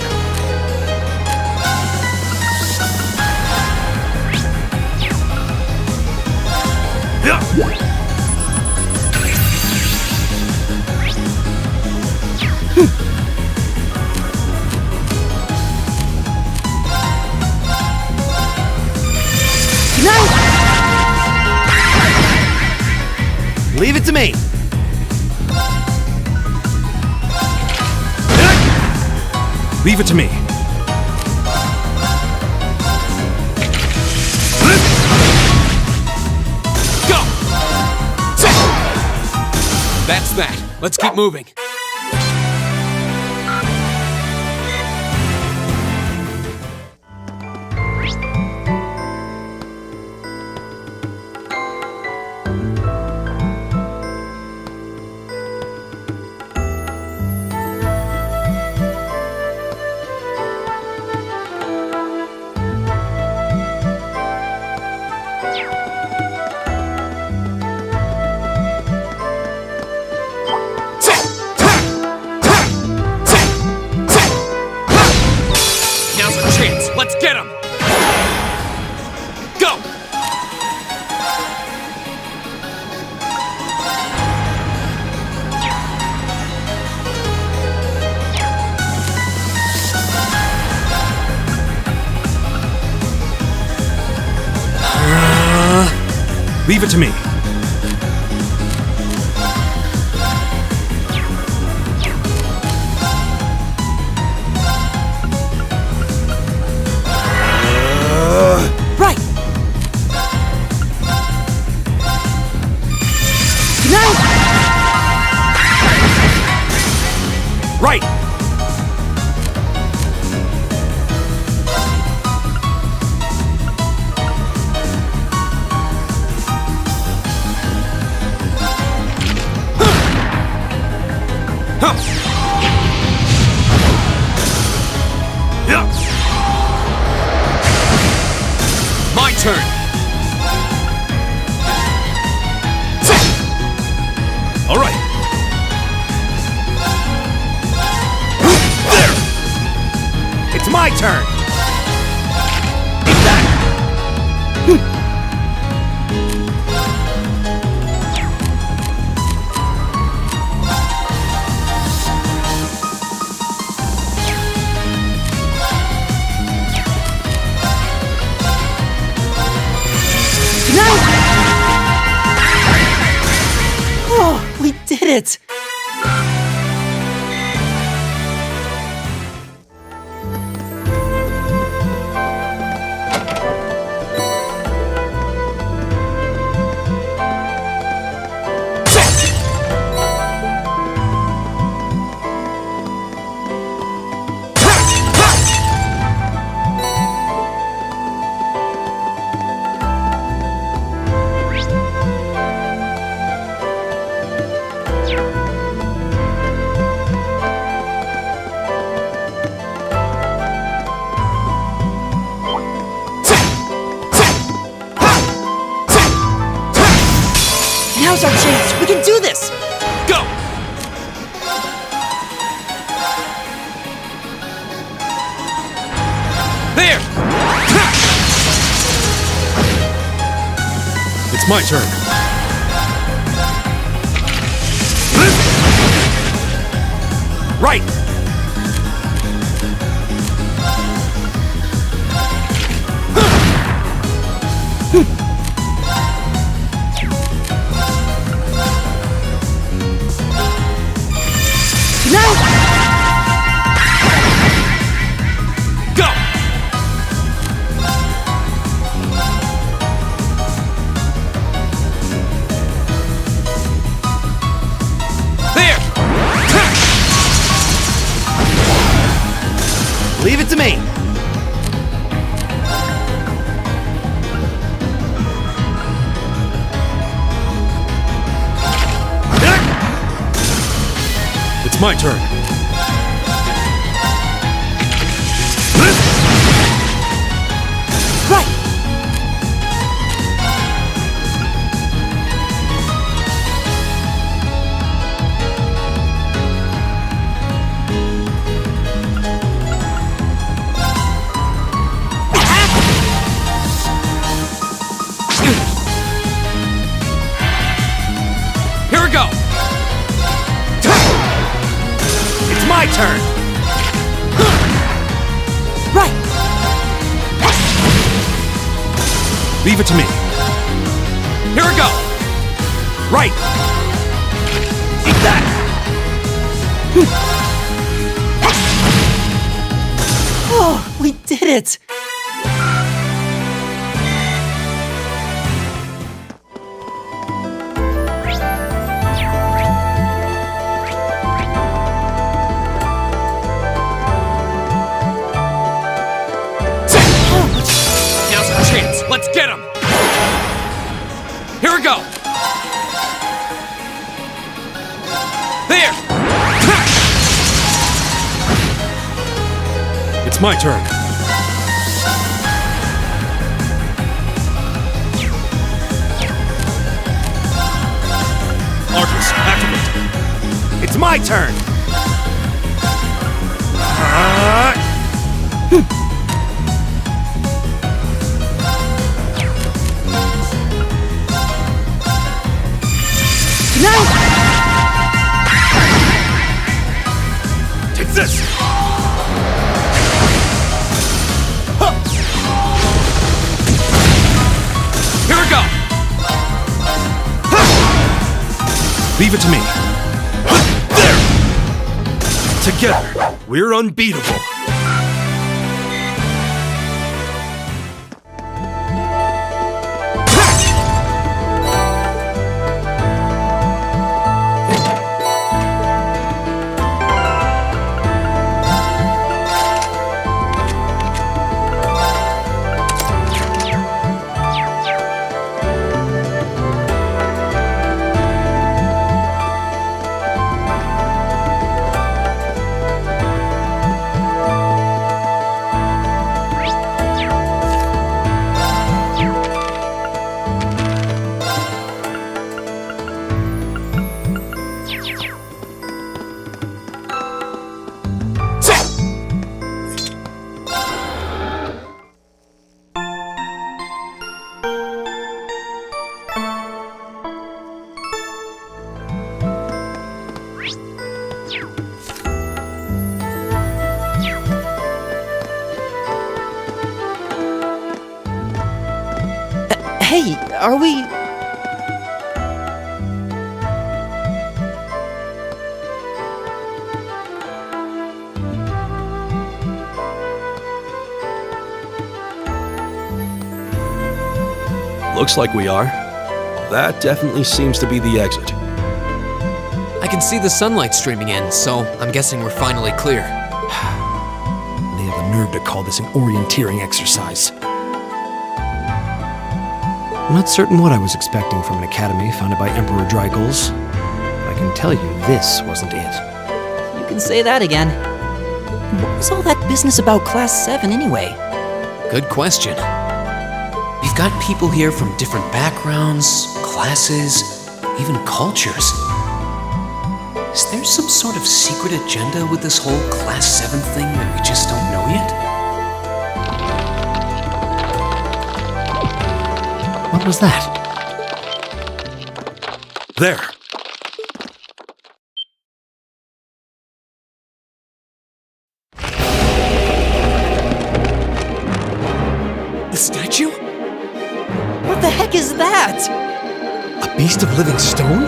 Leave it to me! Leave it to me. Go! That's that. Let's keep moving. Let's get him! Go! Leave it to me. Right! Right! My turn! All right. There! It's my turn! Take that! Oh, we did it! Now's our chance! We can do this! Go! There! It's my turn. Right! Go! There! Leave it to me! It's my turn. Right! Here we go! It's my turn! Right! Leave it to me. Here we go! Right! Eat that! Oh, we did it! Now's our chance. Let's get him. Here we go. There. It's my turn. Arcus, activate! It's my turn! Take this! Here we go. Leave it to me. There! Together, we're unbeatable. Hey, are we... Looks like we are. That definitely seems to be the exit. I can see the sunlight streaming in, so I'm guessing we're finally clear. They have the nerve to call this an orienteering exercise. I'm not certain what I was expecting from an academy founded by Emperor Drygoals. I can tell you this wasn't it. You can say that again. What was all that business about Class 7 anyway? Good question. We've got people here from different backgrounds, classes, even cultures. Is there some sort of secret agenda with this whole Class 7 thing that we just don't know yet? What was that? There. The statue? What the heck is that? A beast of living stone?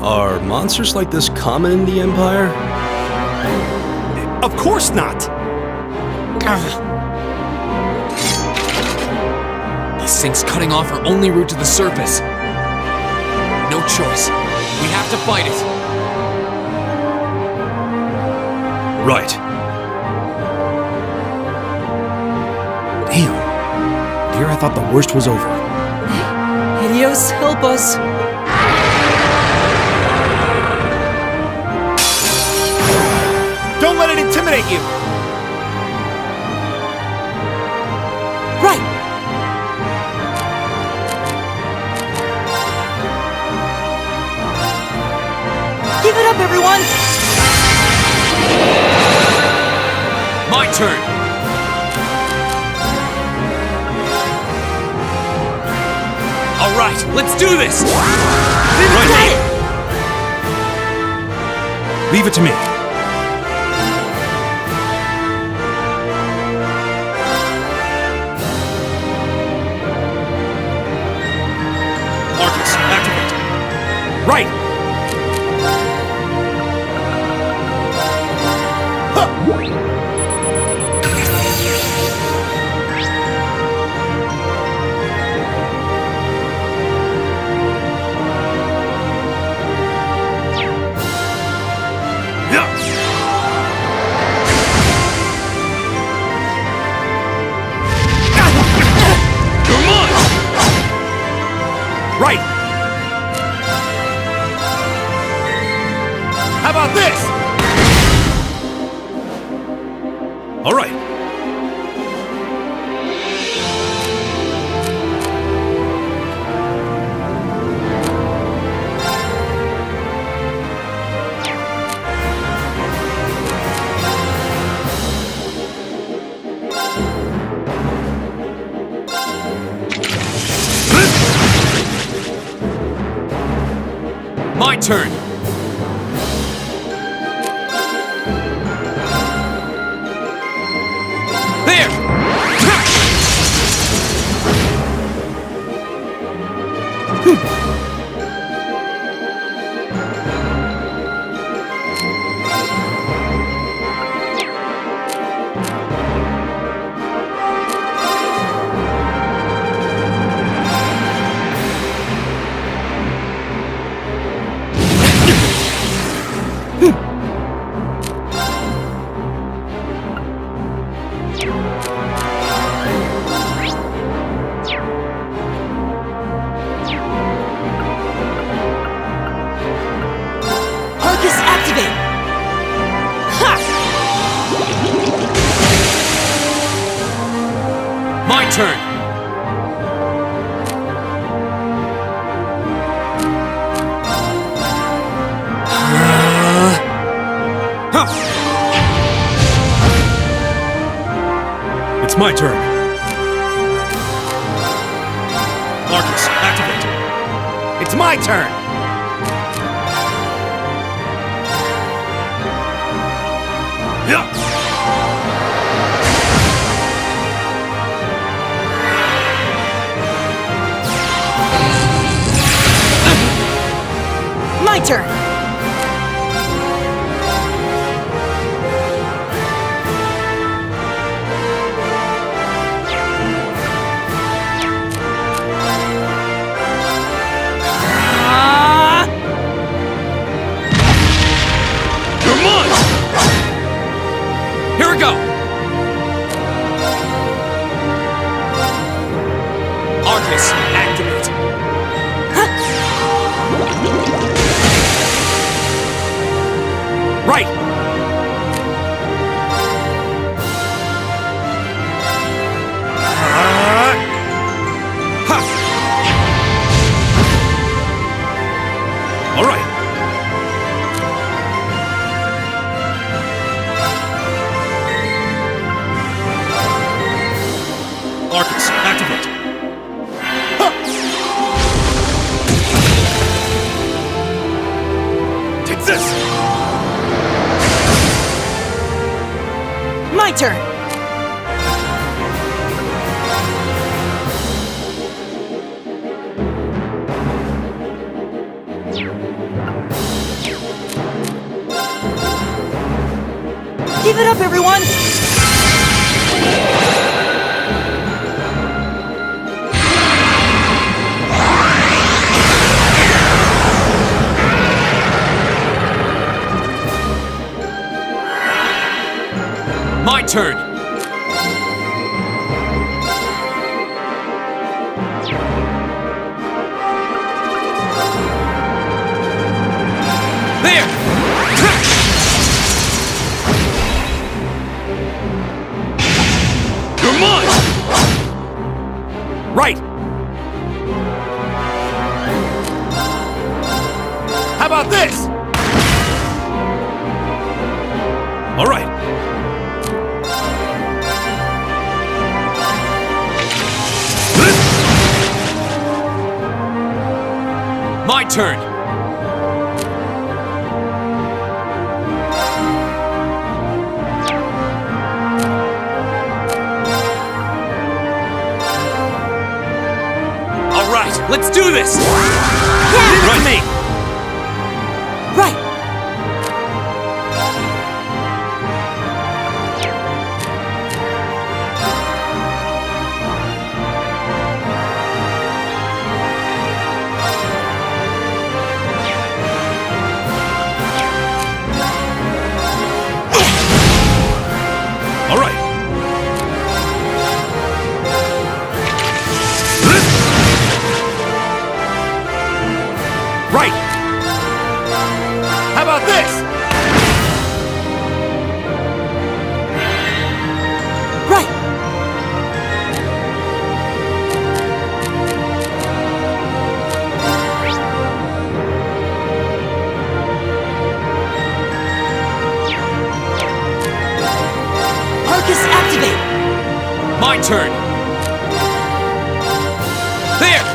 Are monsters like this common in the Empire? Of course not! This thing's cutting off our only route to the surface. No choice. We have to fight it. Right. Damn. Dear, I thought the worst was over. Helios, help us! Don't let it intimidate you! Right! Give it up, everyone! My turn! All right, let's do this! Leave it to me. Marcus, activate. Right! Right! How about this? All right. My turn! There! My turn! It's my turn. Marcus, activate. It's my turn! Yeah! My turn! Come on! Here we go! Arcus, activate! Arcus, activate. Take this! My turn! Give it up, everyone! My turn! There! You're mine! Right! How about this? All right. My turn! All right, let's do this! Leave it to me! Right! All right. Right. How about this? Right! Arcus, activate! My turn! There!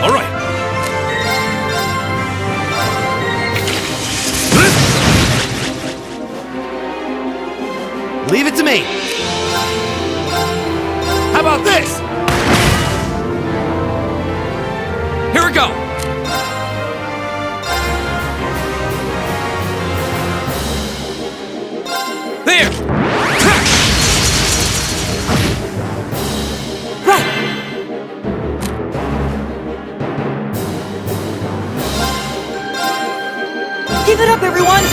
All right. Leave it to me. How about this? Here we go! There! Right! Give it up, everyone!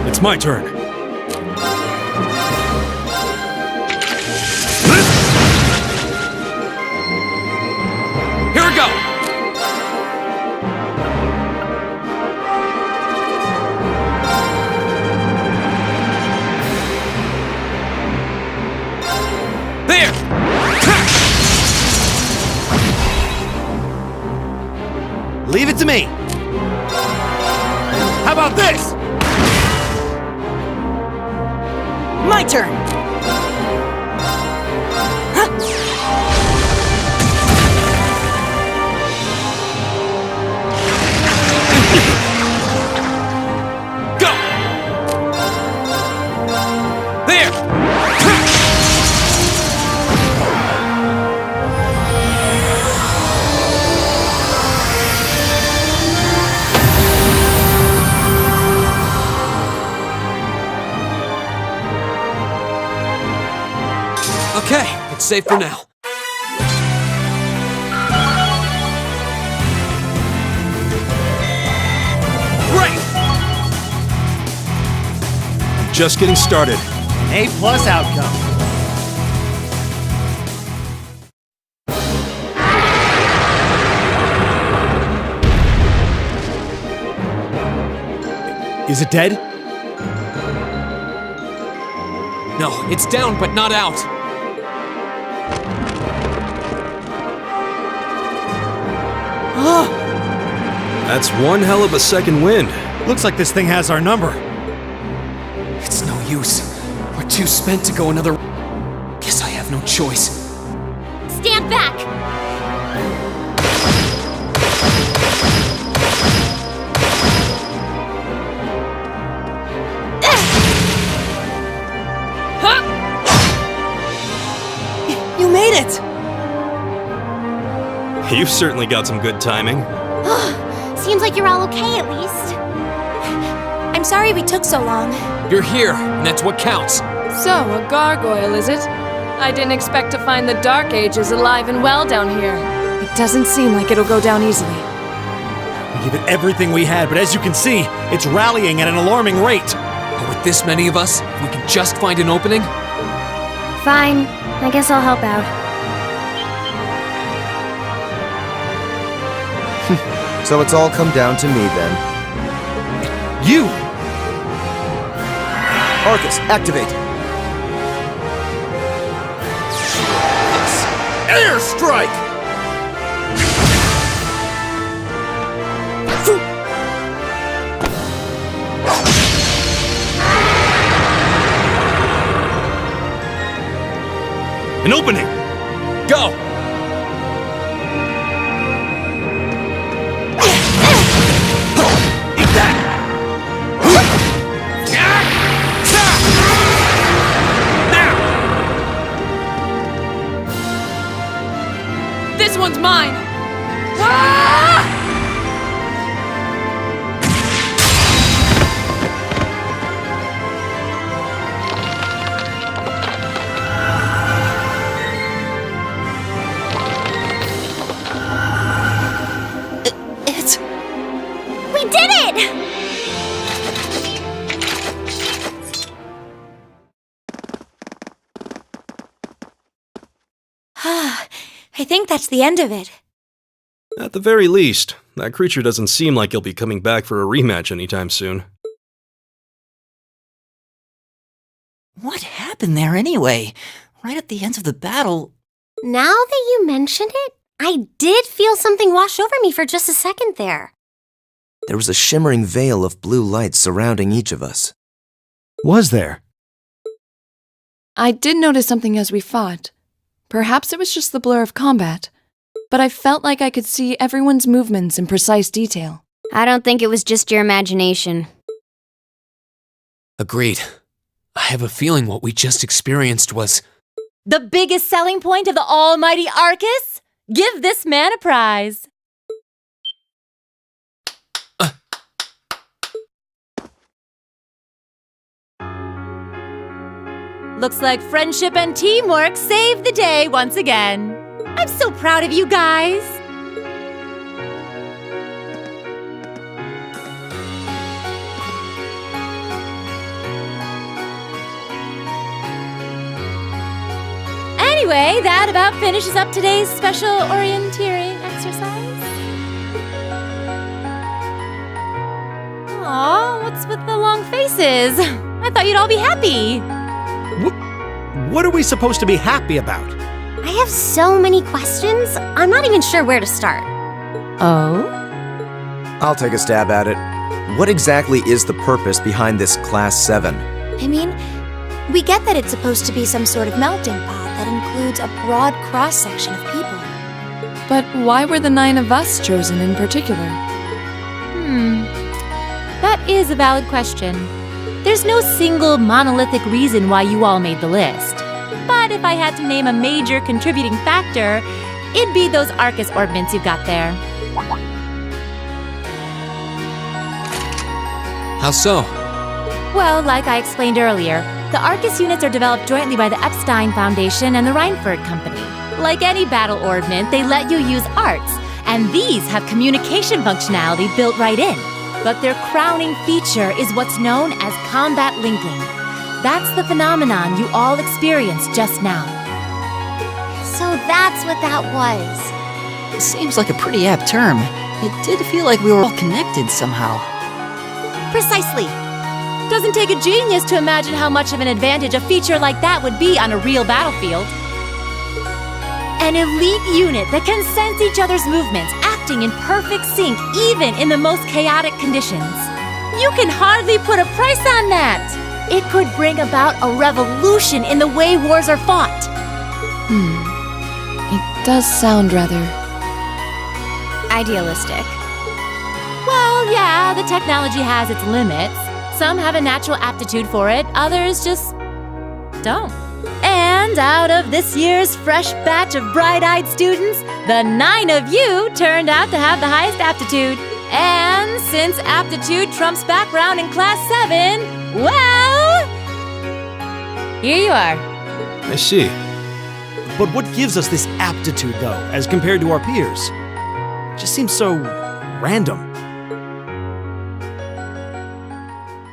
It's my turn. Here we go! There! Leave it to me. How about this? My turn! Go! There! Okay, it's safe for now. Great! Just getting started. A+ outcome. Is it dead? No, it's down but not out. That's one hell of a second wind. Looks like this thing has our number. It's no use. We're too spent to go another... Guess I have no choice. Stand back! You made it! You've certainly got some good timing. Seems like you're all okay at least. I'm sorry we took so long. You're here, and that's what counts. So, a gargoyle, is it? I didn't expect to find the Dark Ages alive and well down here. It doesn't seem like it'll go down easily. We give it everything we had, but as you can see, it's rallying at an alarming rate. But with this many of us, if we can just find an opening... Fine. I guess I'll help out. So it's all come down to me then. You! Arcus, activate! Airstrike! An opening! Go! Eat that! This one's mine! We did it! I think that's the end of it. At the very least, that creature doesn't seem like he'll be coming back for a rematch anytime soon. What happened there anyway? Right at the end of the battle. Now that you mention it, I did feel something wash over me for just a second there. There was a shimmering veil of blue light surrounding each of us. Was there? I did notice something as we fought. Perhaps it was just the blur of combat, but I felt like I could see everyone's movements in precise detail. I don't think it was just your imagination. Agreed. I have a feeling what we just experienced was... The biggest selling point of the almighty Arcus? Give this man a prize. Looks like friendship and teamwork saved the day once again. I'm so proud of you guys. Anyway, that about finishes up today's special orienteering exercise. Aw, what's with the long faces? I thought you'd all be happy. What are we supposed to be happy about? I have so many questions, I'm not even sure where to start. Oh? I'll take a stab at it. What exactly is the purpose behind this Class 7? I mean, we get that it's supposed to be some sort of melting pot that includes a broad cross-section of people. But why were the 9 of us chosen in particular? That is a valid question. There's no single monolithic reason why you all made the list. But if I had to name a major contributing factor, it'd be those Arcus orbments you've got there. How so? Well, like I explained earlier, the Arcus units are developed jointly by the Epstein Foundation and the Reinford Company. Like any battle orbment, they let you use arts, and these have communication functionality built right in. But their crowning feature is what's known as combat linking. That's the phenomenon you all experienced just now. So that's what that was. It seems like a pretty apt term. It did feel like we were all connected somehow. Precisely. Doesn't take a genius to imagine how much of an advantage a feature like that would be on a real battlefield. An elite unit that can sense each other's movements, act acting in perfect sync even in the most chaotic conditions. You can hardly put a price on that. It could bring about a revolution in the way wars are fought. It does sound rather idealistic. Well, yeah, the technology has its limits. Some have a natural aptitude for it, others just don't. And out of this year's fresh batch of bright-eyed students, the 9 of you turned out to have the highest aptitude. And since aptitude trumps background in Class 7, well, here you are. I see. But what gives us this aptitude, though, as compared to our peers? It just seems so random.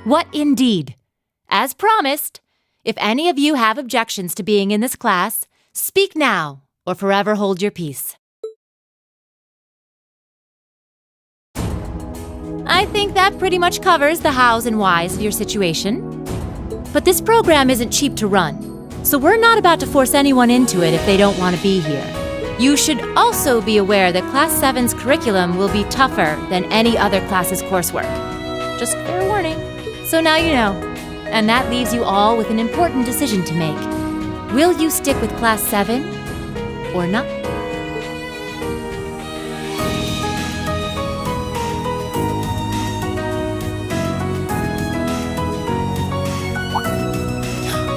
What indeed? As promised, if any of you have objections to being in this class, speak now or forever hold your peace. I think that pretty much covers the hows and whys of your situation. But this program isn't cheap to run, so we're not about to force anyone into it if they don't want to be here. You should also be aware that Class 7's curriculum will be tougher than any other class's coursework. Just fair warning. So now you know. And that leaves you all with an important decision to make. Will you stick with Class 7 or not?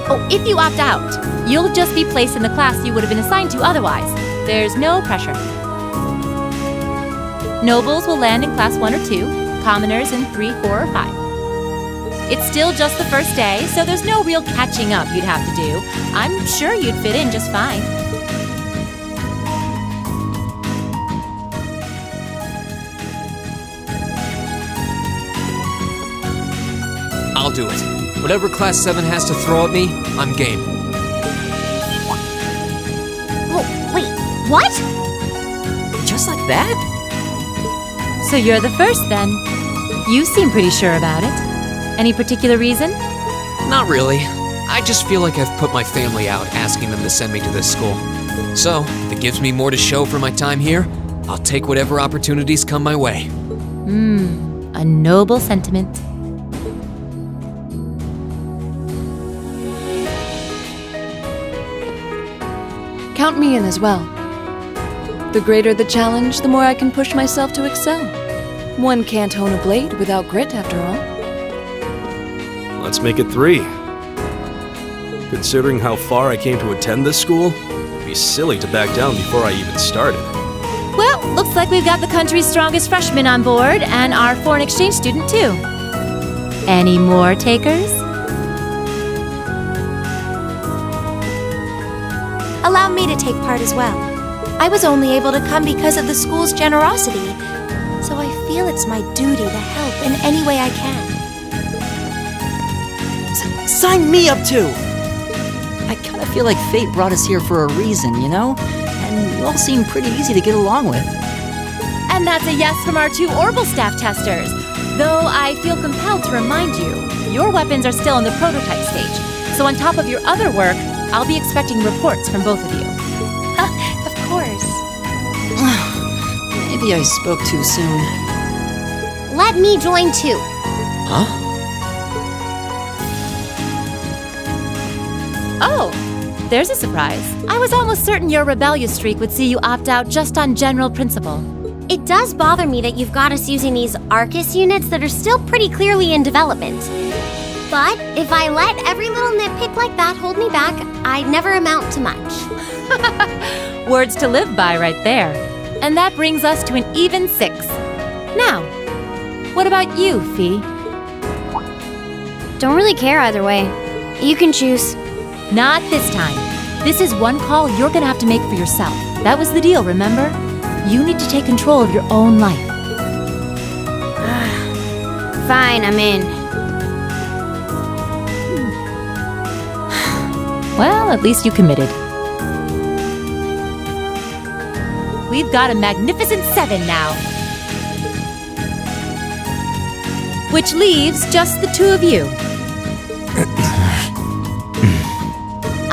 Oh, if you opt out, you'll just be placed in the class you would have been assigned to otherwise. There's no pressure. Nobles will land in Class 1 or 2, commoners in 3, 4, or 5. It's still just the first day, so there's no real catching up you'd have to do. I'm sure you'd fit in just fine. I'll do it. Whatever Class 7 has to throw at me, I'm game. Oh, wait, what? Just like that? So you're the first then. You seem pretty sure about it. Any particular reason? Not really. I just feel like I've put my family out asking them to send me to this school. So, if it gives me more to show for my time here, I'll take whatever opportunities come my way. A noble sentiment. Count me in as well. The greater the challenge, the more I can push myself to excel. One can't hone a blade without grit, after all. Let's make it 3. Considering how far I came to attend this school, it'd be silly to back down before I even started. Well, looks like we've got the country's strongest freshman on board, and our foreign exchange student, too. Any more takers? Allow me to take part as well. I was only able to come because of the school's generosity, so I feel it's my duty to help in any way I can. Sign me up too! I kinda feel like fate brought us here for a reason, you know? And you all seem pretty easy to get along with. And that's a yes from our 2 Orbal staff testers. Though I feel compelled to remind you, your weapons are still in the prototype stage. So on top of your other work, I'll be expecting reports from both of you. Of course. Maybe I spoke too soon. Let me join too. Huh? Oh, there's a surprise. I was almost certain your rebellious streak would see you opt out just on general principle. It does bother me that you've got us using these Arcus units that are still pretty clearly in development. But if I let every little nitpick like that hold me back, I'd never amount to much. Words to live by right there. And that brings us to an even 6. Now, what about you, Fee? Don't really care either way. You can choose. Not this time. This is one call you're gonna have to make for yourself. That was the deal, remember? You need to take control of your own life. Fine, I'm in. Well, at least you committed. We've got a magnificent 7 now. Which leaves just the 2 of you.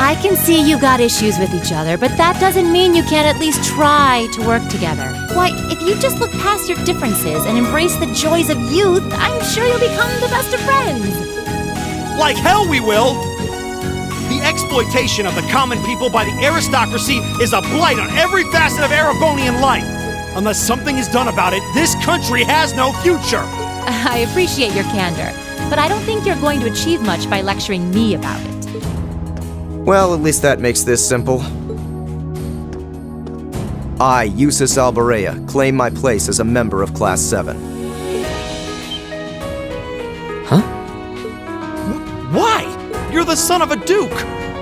I can see you got issues with each other, but that doesn't mean you can't at least try to work together. Why, if you just look past your differences and embrace the joys of youth, I'm sure you'll become the best of friends. Like hell we will! The exploitation of the common people by the aristocracy is a blight on every facet of Erebonian life. Unless something is done about it, this country has no future. I appreciate your candor, but I don't think you're going to achieve much by lecturing me about it. Well, at least that makes this simple. I, Eustace Alberea, claim my place as a member of Class 7. Huh? Why? You're the son of a duke!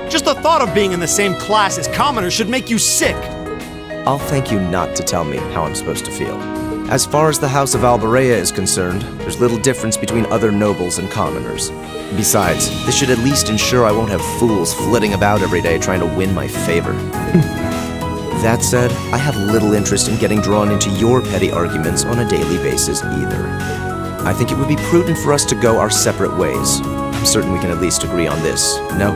Just the thought of being in the same class as commoners should make you sick! I'll thank you not to tell me how I'm supposed to feel. As far as the House of Alberea is concerned, there's little difference between other nobles and commoners. Besides, this should at least ensure I won't have fools flitting about every day trying to win my favor. That said, I have little interest in getting drawn into your petty arguments on a daily basis either. I think it would be prudent for us to go our separate ways. I'm certain we can at least agree on this, no?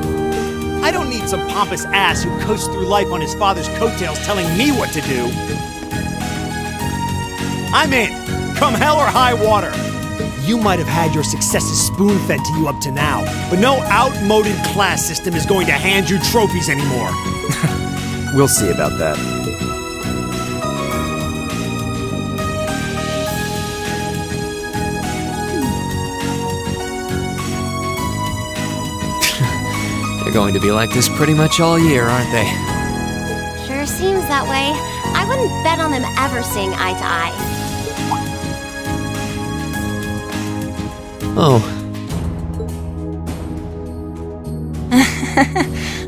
I don't need some pompous ass who coasts through life on his father's coattails telling me what to do. I'm in, come hell or high water. You might have had your successes spoon-fed to you up to now, but no outmoded class system is going to hand you trophies anymore. We'll see about that. They're going to be like this pretty much all year, aren't they? Sure seems that way. I wouldn't bet on them ever seeing eye to eye. Oh.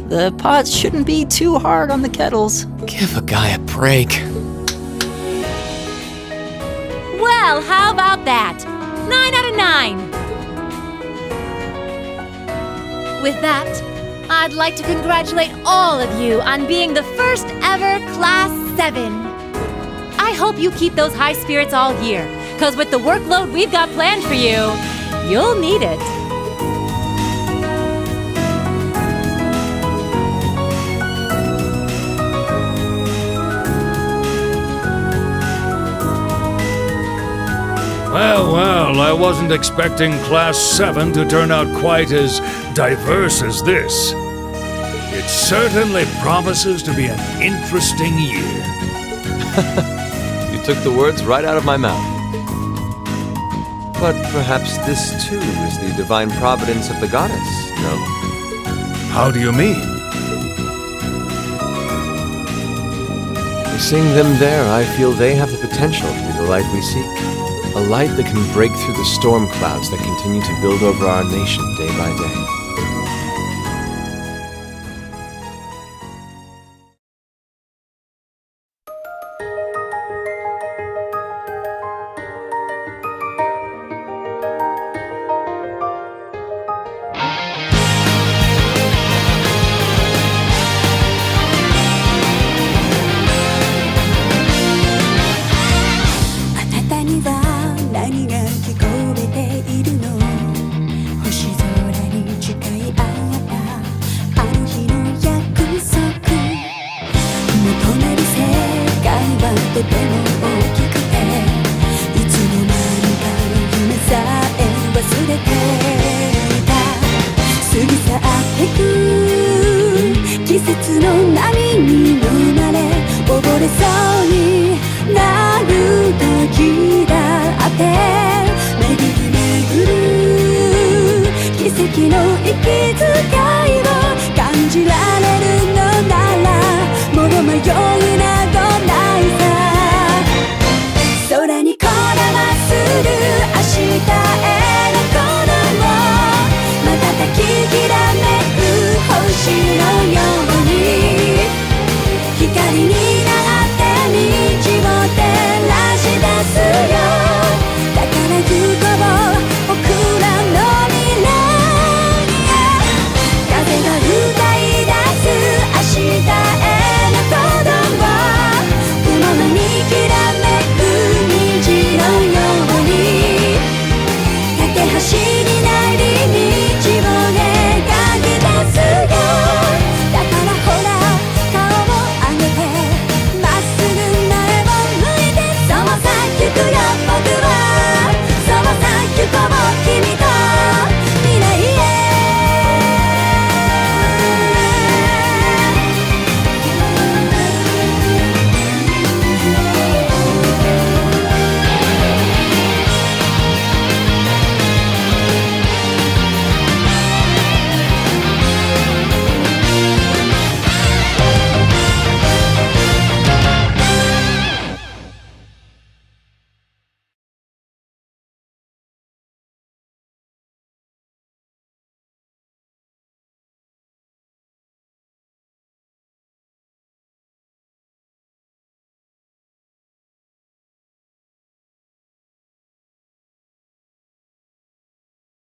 The pots shouldn't be too hard on the kettles. Give a guy a break. Well, how about that? 9 out of 9! With that, I'd like to congratulate all of you on being the first ever Class 7. I hope you keep those high spirits all year, because with the workload we've got planned for you, you'll need it. Well, I wasn't expecting Class 7 to turn out quite as diverse as this. It certainly promises to be an interesting year. You took the words right out of my mouth. But perhaps this too is the divine providence of the goddess, no? How do you mean? Seeing them there, I feel they have the potential to be the light we seek. A light that can break through the storm clouds that continue to build over our nation day by day.季節の波に飲まれ溺れそう